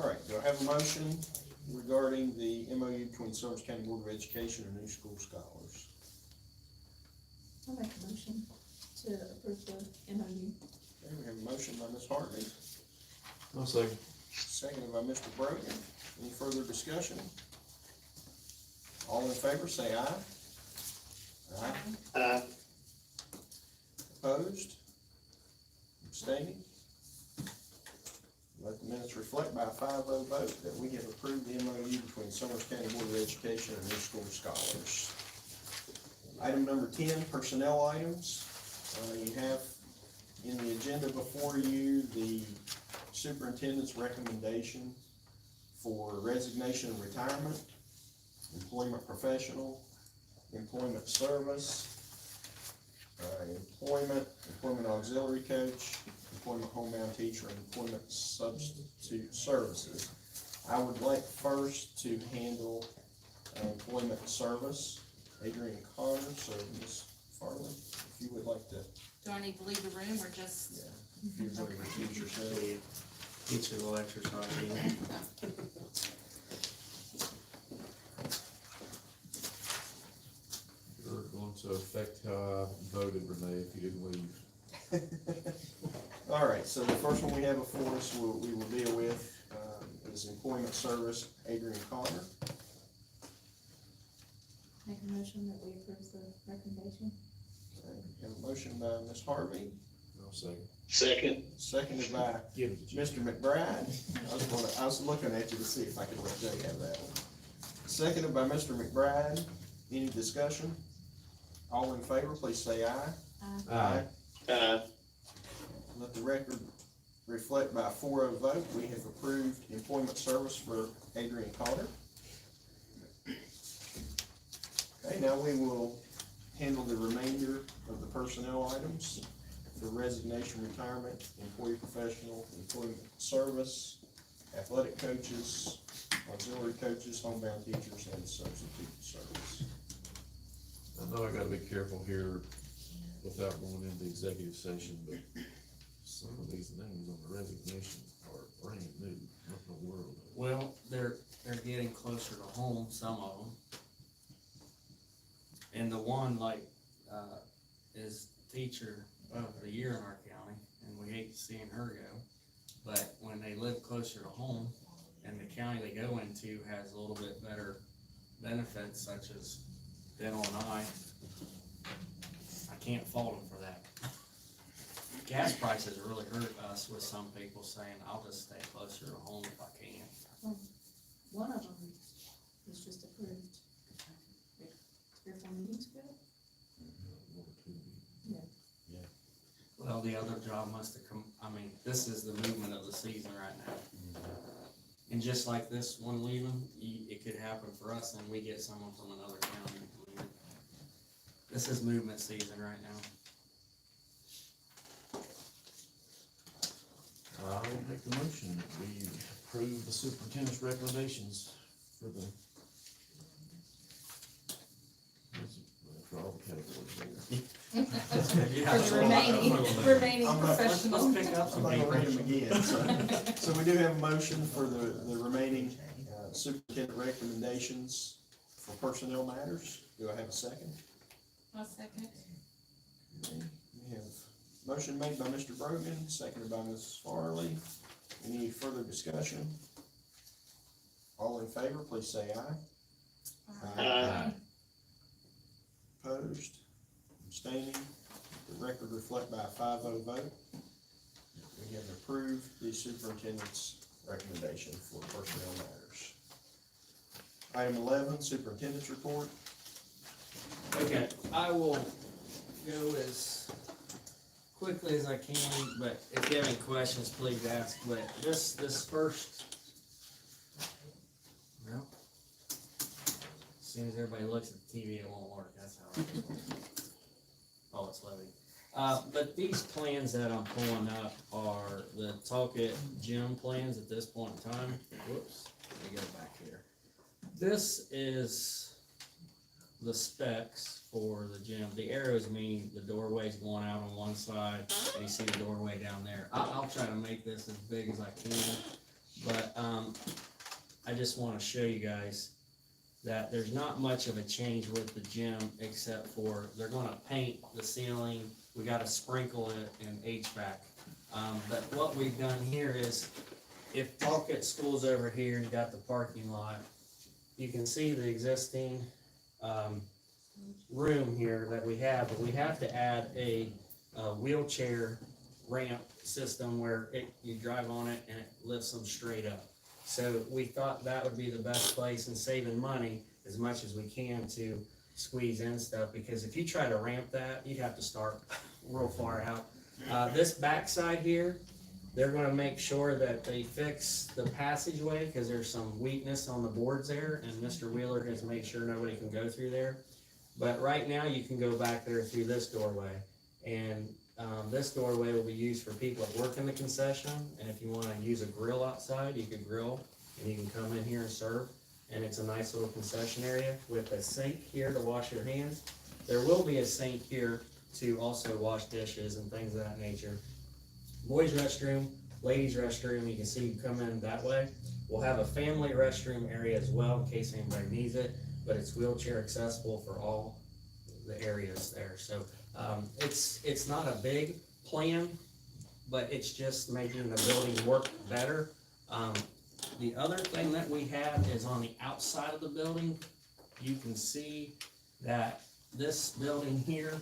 All right, do I have a motion regarding the MOU between Summers County Board of Education and New School Scholars? I'll make a motion to approve the MOU. Okay, we have a motion by Ms. Hartley, I'll say. seconded by Mr. Brogan. Any further discussion? All in favor, say aye. Aye. Opposed? Abstaining? Let the minutes reflect by a 5-0 vote that we have approved the MOU between Summers County Board of Education and New School Scholars. Item number 10, personnel items. You have in the agenda before you the superintendent's recommendation for resignation and retirement, employment professional, employment service, employment auxiliary coach, employment homebound teacher, and employment substitute services. I would like first to handle employment service, Adrian Connor, so Ms. Farley, if you would like to, Do I need to leave the room or just? yeah, if you're going to teach yourself. Teacher will exercise you. You're going to affect how I voted, Renee, if you didn't leave. All right, so the first one we have before us, we will deal with, is employment service, Adrian Connor. Make a motion that we approve the recommendation. Have a motion by Ms. Harvey, I'll say. Second. seconded by Give it to you. Mr. McBride. I was looking at you to see if I could let Jay have that one. Seconded by Mr. McBride. Any discussion? All in favor, please say aye. Aye. Let the record reflect by a 4-0 vote, we have approved employment service for Adrian Connor. Okay, now we will handle the remainder of the personnel items. The resignation, retirement, employee professional, employment service, athletic coaches, auxiliary coaches, homebound teachers, and substitute service. I know I gotta be careful here without going into executive session, but some of these names on the resignation are brand new. What in the world? Well, they're getting closer to home, some of them. And the one like, is teacher of the year in our county, and we hate seeing her go. But when they live closer to home, and the county they go into has a little bit better benefits such as dental and eye, I can't fault them for that. gas prices really hurt us with some people saying, I'll just stay closer to home if I can. One of them was just approved. 3 or 4 meetings ago. Well, the other job must have come, I mean, this is the movement of the season right now. And just like this one leaving, it could happen for us and we get someone from another county. I mean, this is movement season right now. I will make the motion that we approve the superintendent's recommendations for the for all the categories there. For the remaining I'm not- professional. Let's pick up I'm some not gonna read papers. them again, so we do have a motion for the remaining superintendent recommendations for personnel matters. Do I have a second? I'll second. We have motion made by Mr. Brogan, seconded by Mrs. Farley. Any further discussion? All in favor, please say aye. Aye. Opposed, abstaining, the record reflect by a 5-0 vote. We have approved the superintendent's recommendation for personnel matters. Item 11, superintendent's report. Okay, I will go as quickly as I can, but if you have any questions, please ask, but this first. Well, as soon as everybody looks at the TV, it won't work, that's how it is. Oh, it's loading. But these plans that I'm pulling up are the Talkit gym plans at this point in time. Whoops, let me go back here. This is the specs for the gym. The arrows mean the doorway's going out on one side, and you see the doorway down there. I'll try to make this as big as I can, but I just want to show you guys that there's not much of a change with the gym, except for they're gonna paint the ceiling. We gotta sprinkle it in HVAC. But what we've done here is, if Talkit School's over here and you got the parking lot, you can see the existing room here that we have, but we have to add a wheelchair ramp system where you drive on it and it lifts them straight up. So we thought that would be the best place in saving money as much as we can to squeeze in stuff, because if you try to ramp that, you'd have to start real far out. This backside here, they're gonna make sure that they fix the passageway, because there's some weakness on the boards there, and Mr. Wheeler has made sure nobody can go through there. But right now, you can go back there through this doorway, and this doorway will be used for people that work in the concession, and if you wanna use a grill outside, you can grill, and you can come in here and serve. And it's a nice little concession area with a sink here to wash your hands. There will be a sink here to also wash dishes and things of that nature. Boys restroom, ladies restroom, you can see you come in that way. We'll have a family restroom area as well in case anybody needs it, but it's wheelchair accessible for all the areas there. So it's not a big plan, but it's just making the building work better. The other thing that we have is on the outside of the building. You can see that this building here,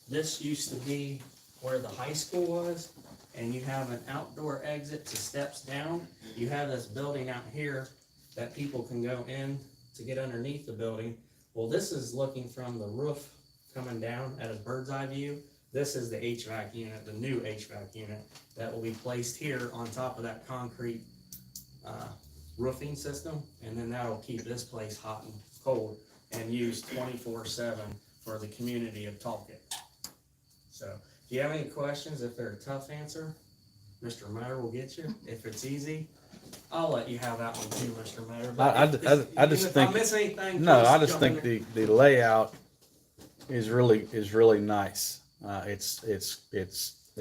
this used to be where the high school was, and you have an outdoor exit to steps down. You have this building out here that people can go in to get underneath the building. Well, this is looking from the roof coming down at a bird's eye view. This is the HVAC unit, the new HVAC unit that will be placed here on top of that concrete roofing system, and then that'll keep this place hot and cold and used 24/7 for the community of Talkit. So, if you have any questions, if they're a tough answer, Mr. Meyer will get you. If it's easy, I'll let you have that one too, Mr. Meyer. But I just if think- I miss anything, No, please I just jump think in. the layout is really nice. It's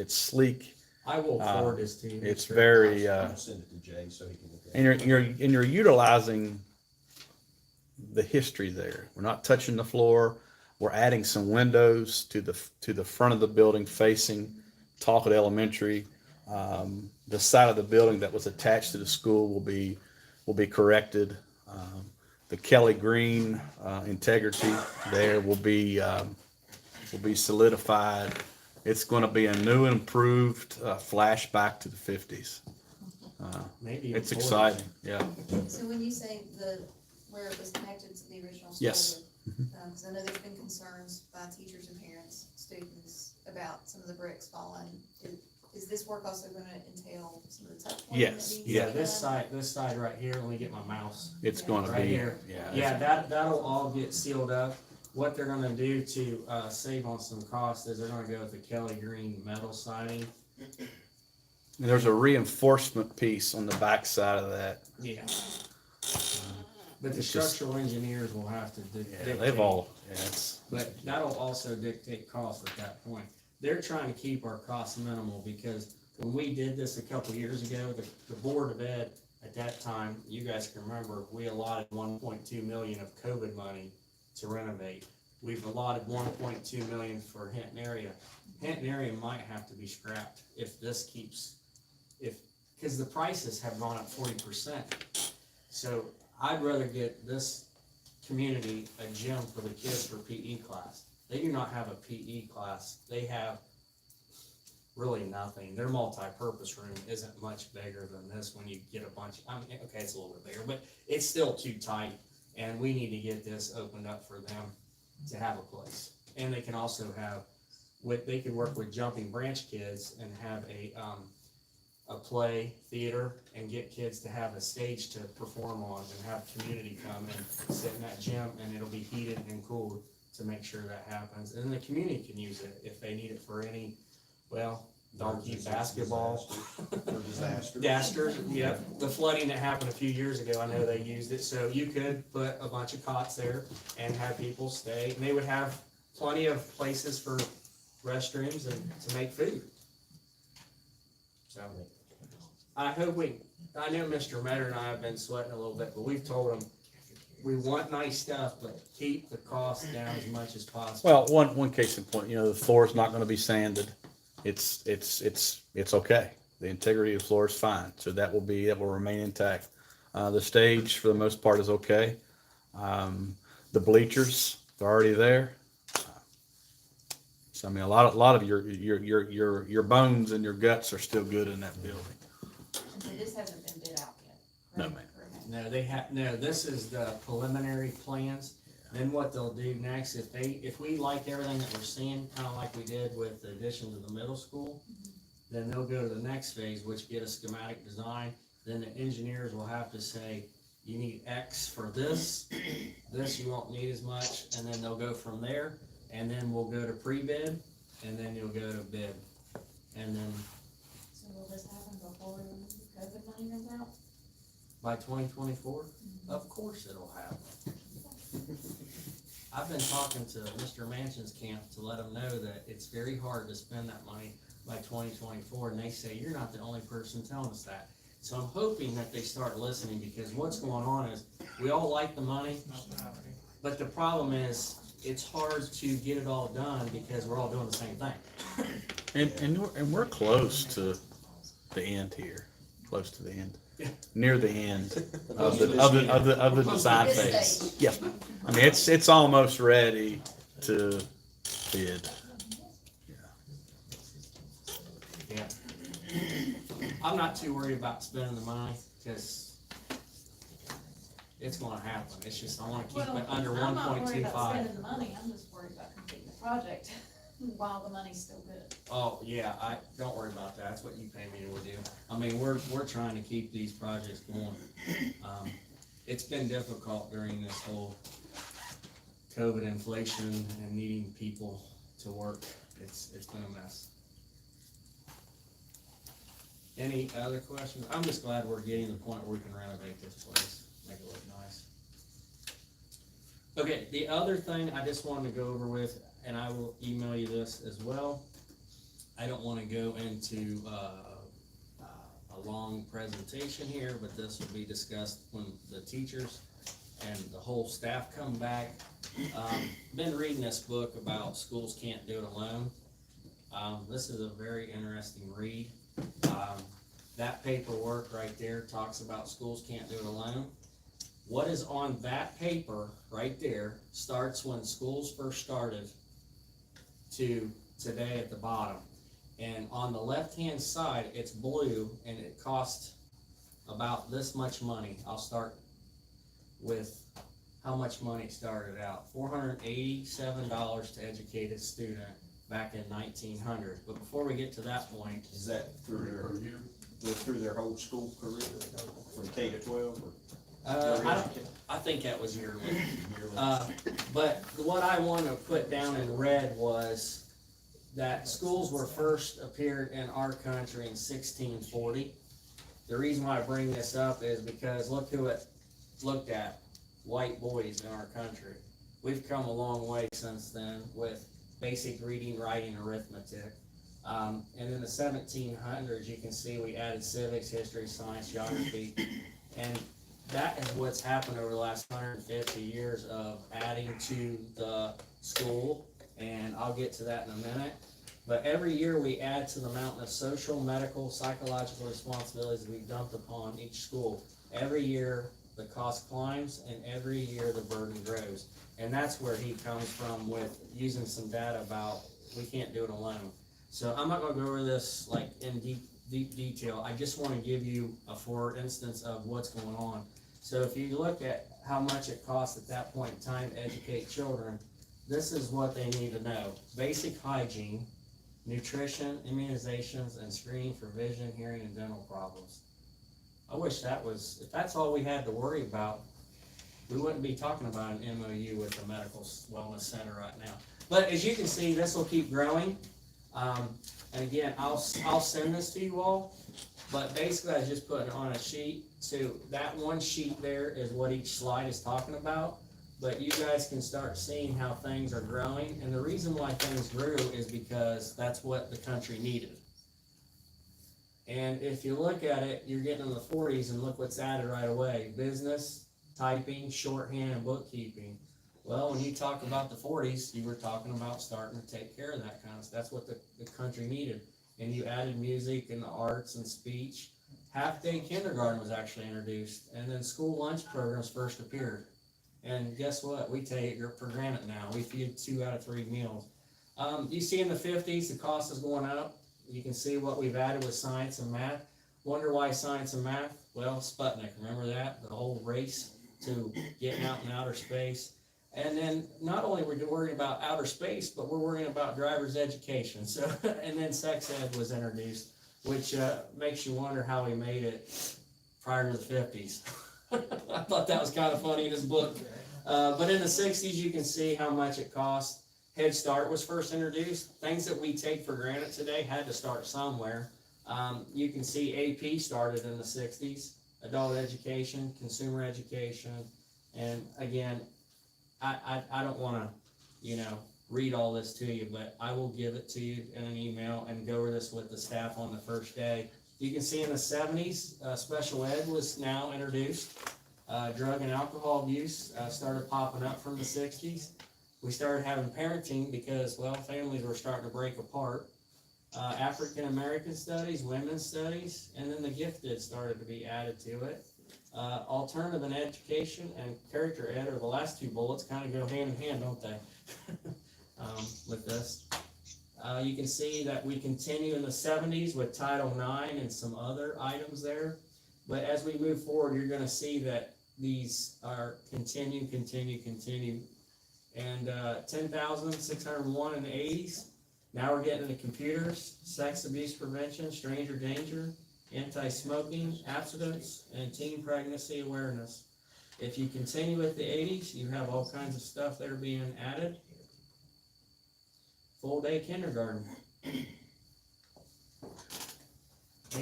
sleek. I will forward this to you. It's Mr. very, I'll send it to Jay so he can look at and it. you're utilizing the history there. We're not touching the floor. We're adding some windows to the front of the building facing Talcott Elementary. The side of the building that was attached to the school will be corrected. The Kelly Green integrity there will be solidified. It's gonna be a new and improved, flashback to the 50s. Maybe even It's 40. exciting, yeah. So when you say where it was connected to the original school? Yes. Cause I know there's been concerns by teachers and parents, students, about some of the bricks falling. Is this work also gonna entail some of the tuck pointing that Yes, needs to be Yeah, done? this side right here, let me get my mouse. It's gonna Right be, here. yeah. Yeah, that'll all get sealed up. What they're gonna do to, save on some cost is they're gonna go with the Kelly Green metal siding. And there's a reinforcement piece on the back side of that. Yeah. But the It's just- structural engineers will have to Yeah, dictate. they've all, yeah, it's, But that'll also dictate cost at that point. They're trying to keep our costs minimal, because when we did this a couple years ago, the Board of Ed, at that time, you guys can remember, we allotted 1.2 million of COVID money to renovate. We've allotted 1.2 million for Hinton area. Hinton area might have to be scrapped if this keeps, because the prices have gone up 40%. So I'd rather get this community a gym for the kids for PE class. They do not have a PE class. They have really nothing. Their multi-purpose room isn't much bigger than this when you get a bunch, I mean, okay, it's a little bit bigger, but it's still too tight. And we need to get this opened up for them to have a place. And they can also have, they could work with Jumping Branch kids and have a play theater and get kids to have a stage to perform on, and have community come and sit in that gym, and it'll be heated and cooled to make sure that happens. And then the community can use it if they need it for any, well, donkey basketball. For disaster. Disasters, yep. The flooding that happened a few years ago, I know they used it, so you could put a bunch of cots there and have people stay. And they would have plenty of places for restrooms and to make food. So, I hope I know Mr. Metter and I have been sweating a little bit, but we've told him, we want nice stuff, but keep the cost down as much as possible. well, one case in point, the floor is not gonna be sanded. It's okay. The integrity of the floor is fine, so that will remain intact. The stage, for the most part, is okay. The bleachers, they're already there. So I mean, a lot of your bones and your guts are still good in that building. So this hasn't been bid out yet? No, right? ma'am. No, this is the preliminary plans. Then what they'll do next, if we like everything that we're seeing, kinda like we did with the addition to the middle school, then they'll go to the next phase, which get a schematic design. Then the engineers will have to say, you need X for this you won't need as much, and then they'll go from there. And then we'll go to pre-bid, and then you'll go to bid. And then So will this happen before COVID money runs out? by 2024, of course it'll happen. I've been talking to Mr. Manchin's camp to let them know that it's very hard to spend that money by 2024, and they say, you're not the only person telling us that. So I'm hoping that they start listening, because what's going on is, we all like the money, but the problem is, it's hard to get it all done because we're all doing the same thing. And we're close to the end here, close to the end, near the end of the design This phase. stage. Yes, ma'am. I mean, it's almost ready to bid. Yeah. I'm not too worried about spending the money, because it's gonna happen. It's just, I wanna keep it under I'm not worried about 1.25. spending the money, I'm just worried about completing the project while the money's still good. Oh, yeah, don't worry about that. That's what you pay me to do. I mean, we're trying to keep these projects going. It's been difficult during this whole COVID inflation and needing people to work. It's been a mess. Any other questions? I'm just glad we're getting to the point where we can renovate this place, make it look nice. Okay, the other thing I just wanted to go over with, and I will email you this as well. I don't wanna go into, a long presentation here, but this will be discussed when the teachers and the whole staff come back. Been reading this book about Schools Can't Do It Alone. This is a very interesting read. That paperwork right there talks about schools can't do it alone. What is on that paper right there starts when schools first started to today at the bottom. And on the left-hand side, it's blue, and it costs about this much money. I'll start with how much money it started out. $487 to educate a student back in 1900. But before we get to that point, Is that through their whole school career, from K to 12? I think that was yearly. But what I want to put down in red was that schools were first appeared in our country in 1640. The reason why I bring this up is because look who it looked at, white boys in our country. We've come a long way since then with basic reading, writing, arithmetic. And in the 1700s, you can see we added civics, history, science, geography, and that is what's happened over the last 150 years of adding to the school, and I'll get to that in a minute. But every year we add to the mountain of social, medical, psychological responsibilities we dumped upon each school. Every year the cost climbs, and every year the burden grows. And that's where he comes from with using some data about we can't do it alone. So I'm not gonna go over this like in deep detail. I just wanna give you a for instance of what's going on. So if you look at how much it costs at that point in time to educate children, this is what they need to know. Basic hygiene, nutrition, immunizations, and screening for vision, hearing, and dental problems. I wish that was, if that's all we had to worry about, we wouldn't be talking about an MOU with the Medical Wellness Center right now. But as you can see, this will keep growing. And again, I'll send this to you all, but basically I just put it on a sheet. So that one sheet there is what each slide is talking about. But you guys can start seeing how things are growing. And the reason why things grew is because that's what the country needed. And if you look at it, you're getting in the 40s and look what's added right away. Business, typing, shorthand, and bookkeeping. Well, when you talk about the 40s, you were talking about starting to take care of that kind of stuff. That's what the country needed. And you added music and the arts and speech. Half-day kindergarten was actually introduced. And then school lunch programs first appeared. And guess what? We take it for granted now. We feed 2 out of 3 meals. You see in the 50s, the cost is going up. You can see what we've added with science and math. Wonder why science and math? Well, Sputnik, remember that? The whole race to getting out in outer space. And then not only we're worrying about outer space, but we're worrying about driver's education. So, and then sex ed was introduced, which makes you wonder how we made it prior to the 50s. I thought that was kind of funny in his book. But in the 60s, you can see how much it cost. Head Start was first introduced. Things that we take for granted today had to start somewhere. You can see AP started in the 60s, adult education, consumer education, and again, I don't want to, read all this to you, but I will give it to you in an email and go over this with the staff on the first day. You can see in the 70s, special ed was now introduced. Drug and alcohol abuse started popping up from the 60s. We started having parenting because, well, families were starting to break apart. African American studies, women's studies, and then the gifted started to be added to it. Alternative in education and character ed, or the last 2 bullets, kind of go hand in hand, don't they? With this. You can see that we continue in the 70s with Title IX and some other items there. But as we move forward, you're going to see that these are continue. And 10,601 in the 80s. Now we're getting into computers, sex abuse prevention, stranger danger, anti-smoking, abstinence, and teen pregnancy awareness. If you continue with the 80s, you have all kinds of stuff that are being added. Full day kindergarten.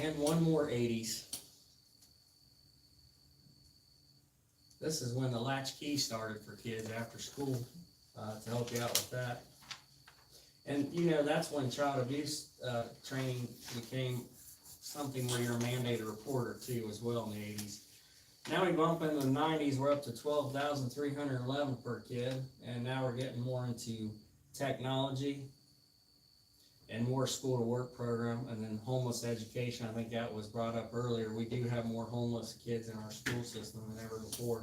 And one more 80s. This is when the latchkey started for kids after school, to help you out with that. And that's when child abuse training became something where you're a mandated reporter too, as well in the 80s. Now we bump into the 90s, we're up to 12,311 per kid, and now we're getting more into technology and more school to work program, and then homeless education. I think that was brought up earlier. We do have more homeless kids in our school system than ever before.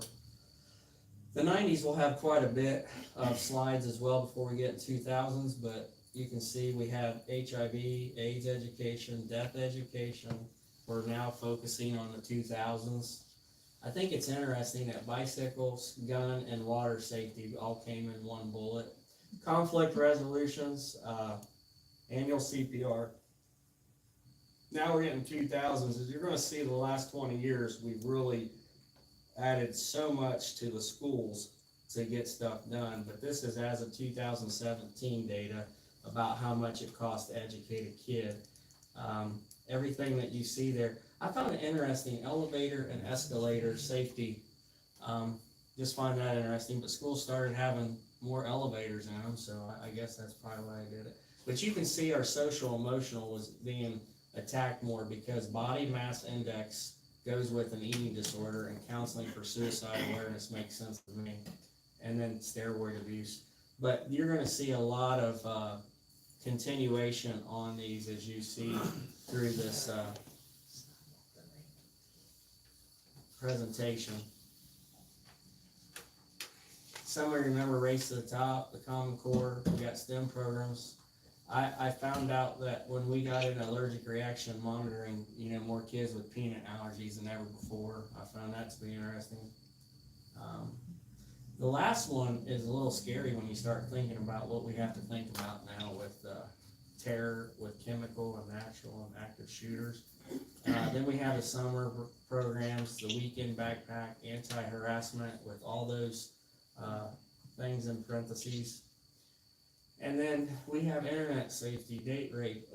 The 90s will have quite a bit of slides as well before we get in 2000s, but you can see we have HIV, AIDS education, death education. We're now focusing on the 2000s. I think it's interesting that bicycles, gun, and water safety all came in one bullet. Conflict resolutions, annual CPR. Now we're getting 2000s. As you're gonna see the last 20 years, we've really added so much to the schools to get stuff done, but this is as of 2017 data about how much it costs to educate a kid. Everything that you see there, I found it interesting, elevator and escalator safety, just find that interesting, but schools started having more elevators in them, so I guess that's probably why I did it. But you can see our social emotional was being attacked more because body mass index goes with an eating disorder, and counseling for suicide awareness makes sense to me, and then steroid abuse. But you're gonna see a lot of continuation on these as you see through this presentation. Some of you remember Race to the Top, the Common Core, we got STEM programs. I found out that when we got into allergic reaction monitoring, more kids with peanut allergies than ever before. I found that to be interesting. The last one is a little scary when you start thinking about what we have to think about now with terror, with chemical and natural and active shooters. Then we have the summer programs, the weekend backpack, anti-harassment with all those things in parentheses. And then we have internet safety, date rape,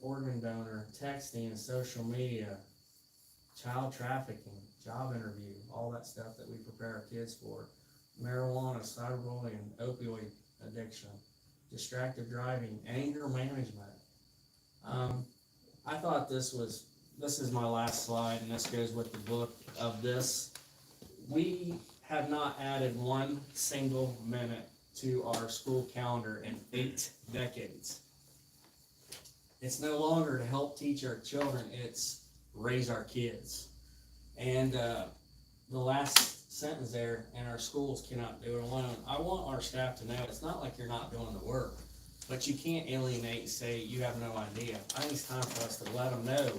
organ donor, texting and social media, child trafficking, job interview, all that stuff that we prepare our kids for. Marijuana, cyberbullying, opioid addiction, distracted driving, anger management. I thought this is my last slide, and this goes with the book of this. We have not added one single minute to our school calendar in 8 decades. It's no longer to help teach our children, it's raise our kids. And the last sentence there, and our schools cannot do it alone. I want our staff to know it's not like you're not doing the work, but you can't alienate and say you have no idea. I think it's time for us to let them know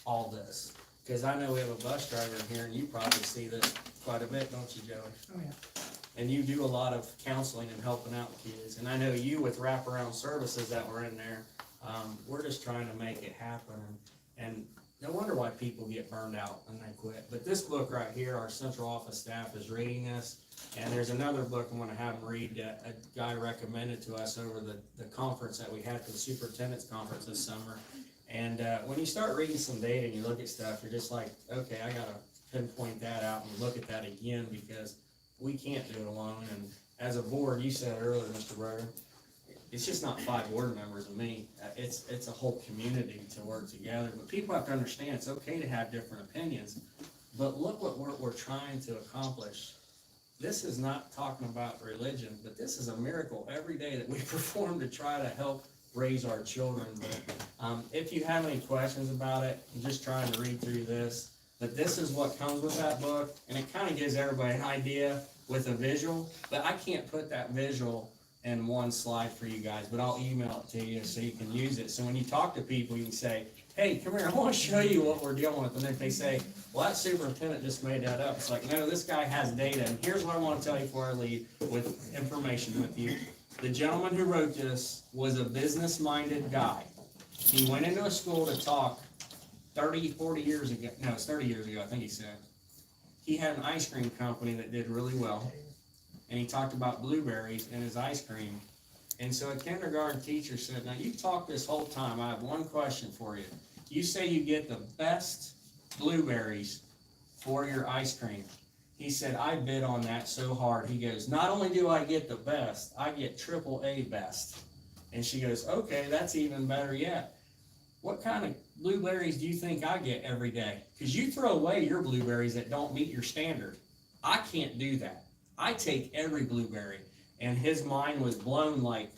all this. Because I know we have a bus driver in here, and you probably see this quite a bit, don't you, Joey? Oh, yeah. And you do a lot of counseling and helping out kids. And I know you with wraparound services that were in there, we're just trying to make it happen. And no wonder why people get burned out and they quit. But this book right here, our central office staff is reading this. And there's another book I'm gonna have them read that a guy recommended to us over the conference that we had for the superintendent's conference this summer. And when you start reading some data and you look at stuff, you're just like, okay, I gotta pinpoint that out and look at that again, because we can't do it alone. And as a board, you said earlier, Mr. Berger, it's just not 5 board members and me. It's a whole community to work together. But people have to understand it's okay to have different opinions. But look what we're trying to accomplish. This is not talking about religion, but this is a miracle every day that we perform to try to help raise our children. But if you have any questions about it, I'm just trying to read through this. But this is what comes with that book, and it kind of gives everybody an idea with a visual, but I can't put that visual in one slide for you guys, but I'll email it to you so you can use it. So when you talk to people, you can say, hey, come here, I want to show you what we're dealing with. And if they say, well, that superintendent just made that up, it's like, no, this guy has data, and here's what I want to tell you before I leave with information with you. The gentleman who wrote this was a business-minded guy. He went into a school to talk 40 years ago, no, it's 30 years ago, I think he said. He had an ice cream company that did really well, and he talked about blueberries in his ice cream. And so a kindergarten teacher said, now you've talked this whole time, I have one question for you. You say you get the best blueberries for your ice cream. He said, I bid on that so hard. He goes, not only do I get the best, I get AAA best. And she goes, okay, that's even better yet. What kind of blueberries do you think I get every day? Because you throw away your blueberries that don't meet your standard. I can't do that. I take every blueberry. And his mind was blown like,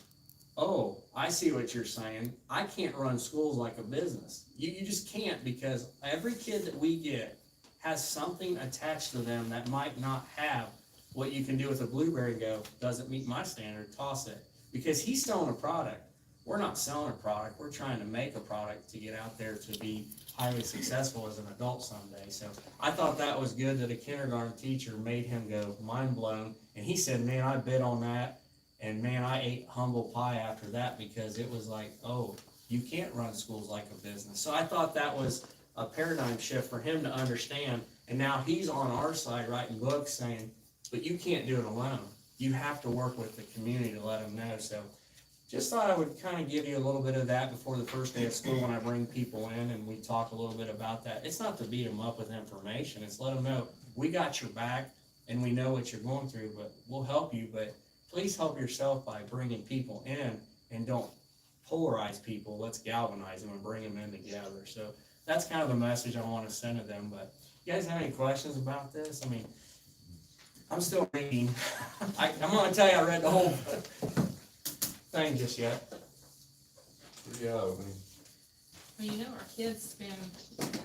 oh, I see what you're saying. I can't run schools like a business. You just can't, because every kid that we get has something attached to them that might not have what you can do with a blueberry. Go, doesn't meet my standard, toss it. Because he's selling a product. we're not selling a product, we're trying to make a product to get out there to be highly successful as an adult someday. So I thought that was good that a kindergarten teacher made him go mind blown. And he said, man, I bid on that. And man, I ate humble pie after that, because it was like, oh, you can't run schools like a business. So I thought that was a paradigm shift for him to understand. And now he's on our side writing books saying, but you can't do it alone. You have to work with the community to let them know. So just thought I would kind of give you a little bit of that before the first day of school when I bring people in and we talk a little bit about that. It's not to beat them up with information. It's let them know we got your back and we know what you're going through, but we'll help you. But please help yourself by bringing people in, and don't polarize people. Let's galvanize them and bring them in together. So that's kind of the message I want to send to them. But you guys have any questions about this? I mean, I'm still reading. I'm going to tell you I read the whole thing just yet. Pretty eye-opening. Well, you know, our kids spend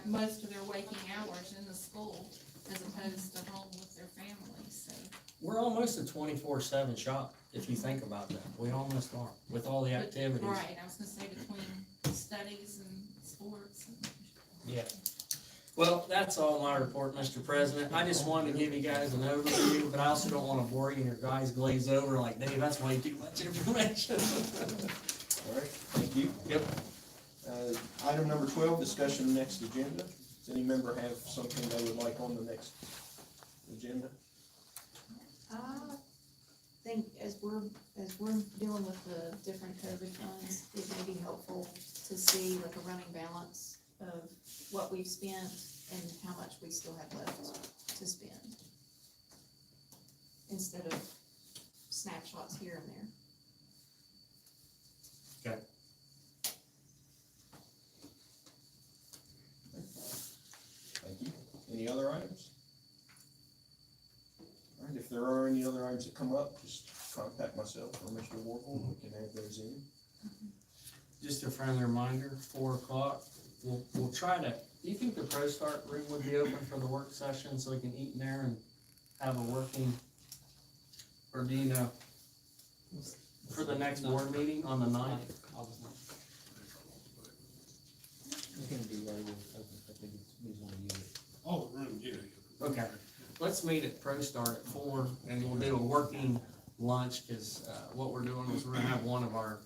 most of their waking hours in the school as opposed to home with their families, so. We're almost a 24/7 shop, if you think about that. We almost are, with all the activities. Right, I was gonna say between studies and sports and. Yeah. Well, that's all my report, Mr. President. I just wanted to give you guys an overview, but I also don't want to bore you and your guys glaze over like, Dave, that's way too much information. All right, thank you. Yep. Item number 12, discussion of next agenda. Does any member have something they would like on the next agenda? I think as we're dealing with the different COVID funds, it may be helpful to see like a running balance of what we've spent and how much we still have left to spend. Instead of snapshots here and there. Okay. Thank you. Any other items? All right, if there are any other items that come up, just contact myself or Mr. Warble, and we can add those in. Just a friendly reminder, 4 o'clock, we'll try to, do you think the Pro Start room would be open for the work session so we can eat in there and have a working, or do you know? For the next board meeting on the 9th? Oh, the room, yeah. Okay, let's meet at Pro Start at 4, and we'll do a working lunch, cause, what we're doing is we're gonna have one of our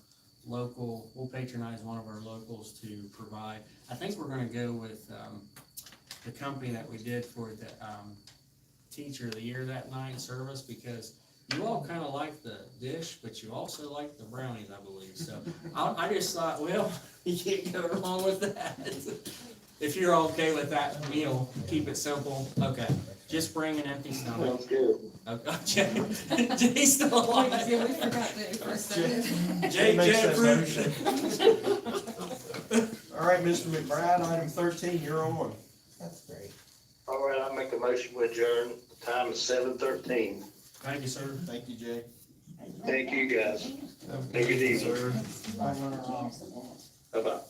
we'll patronize one of our locals to provide. I think we're gonna go with, the company that we did for the, Teacher of the Year that night service, because you all kinda like the dish, but you also like the brownies, I believe, so. I just thought, well, you can't go wrong with that. If you're okay with that meal, keep it simple, okay, just bring an empty stomach. Sounds good. Okay, Jay's still alive. Yeah, we forgot that for a second. Jay, Makes that fruit. All right, Mr. McBride, item 13, you're on. That's great. All right, I'll make a motion to adjourn. The time is 7:13. Thank you, sir. Thank you, Jay. Thank you, guys. Have a good evening. Sir. Bye-bye.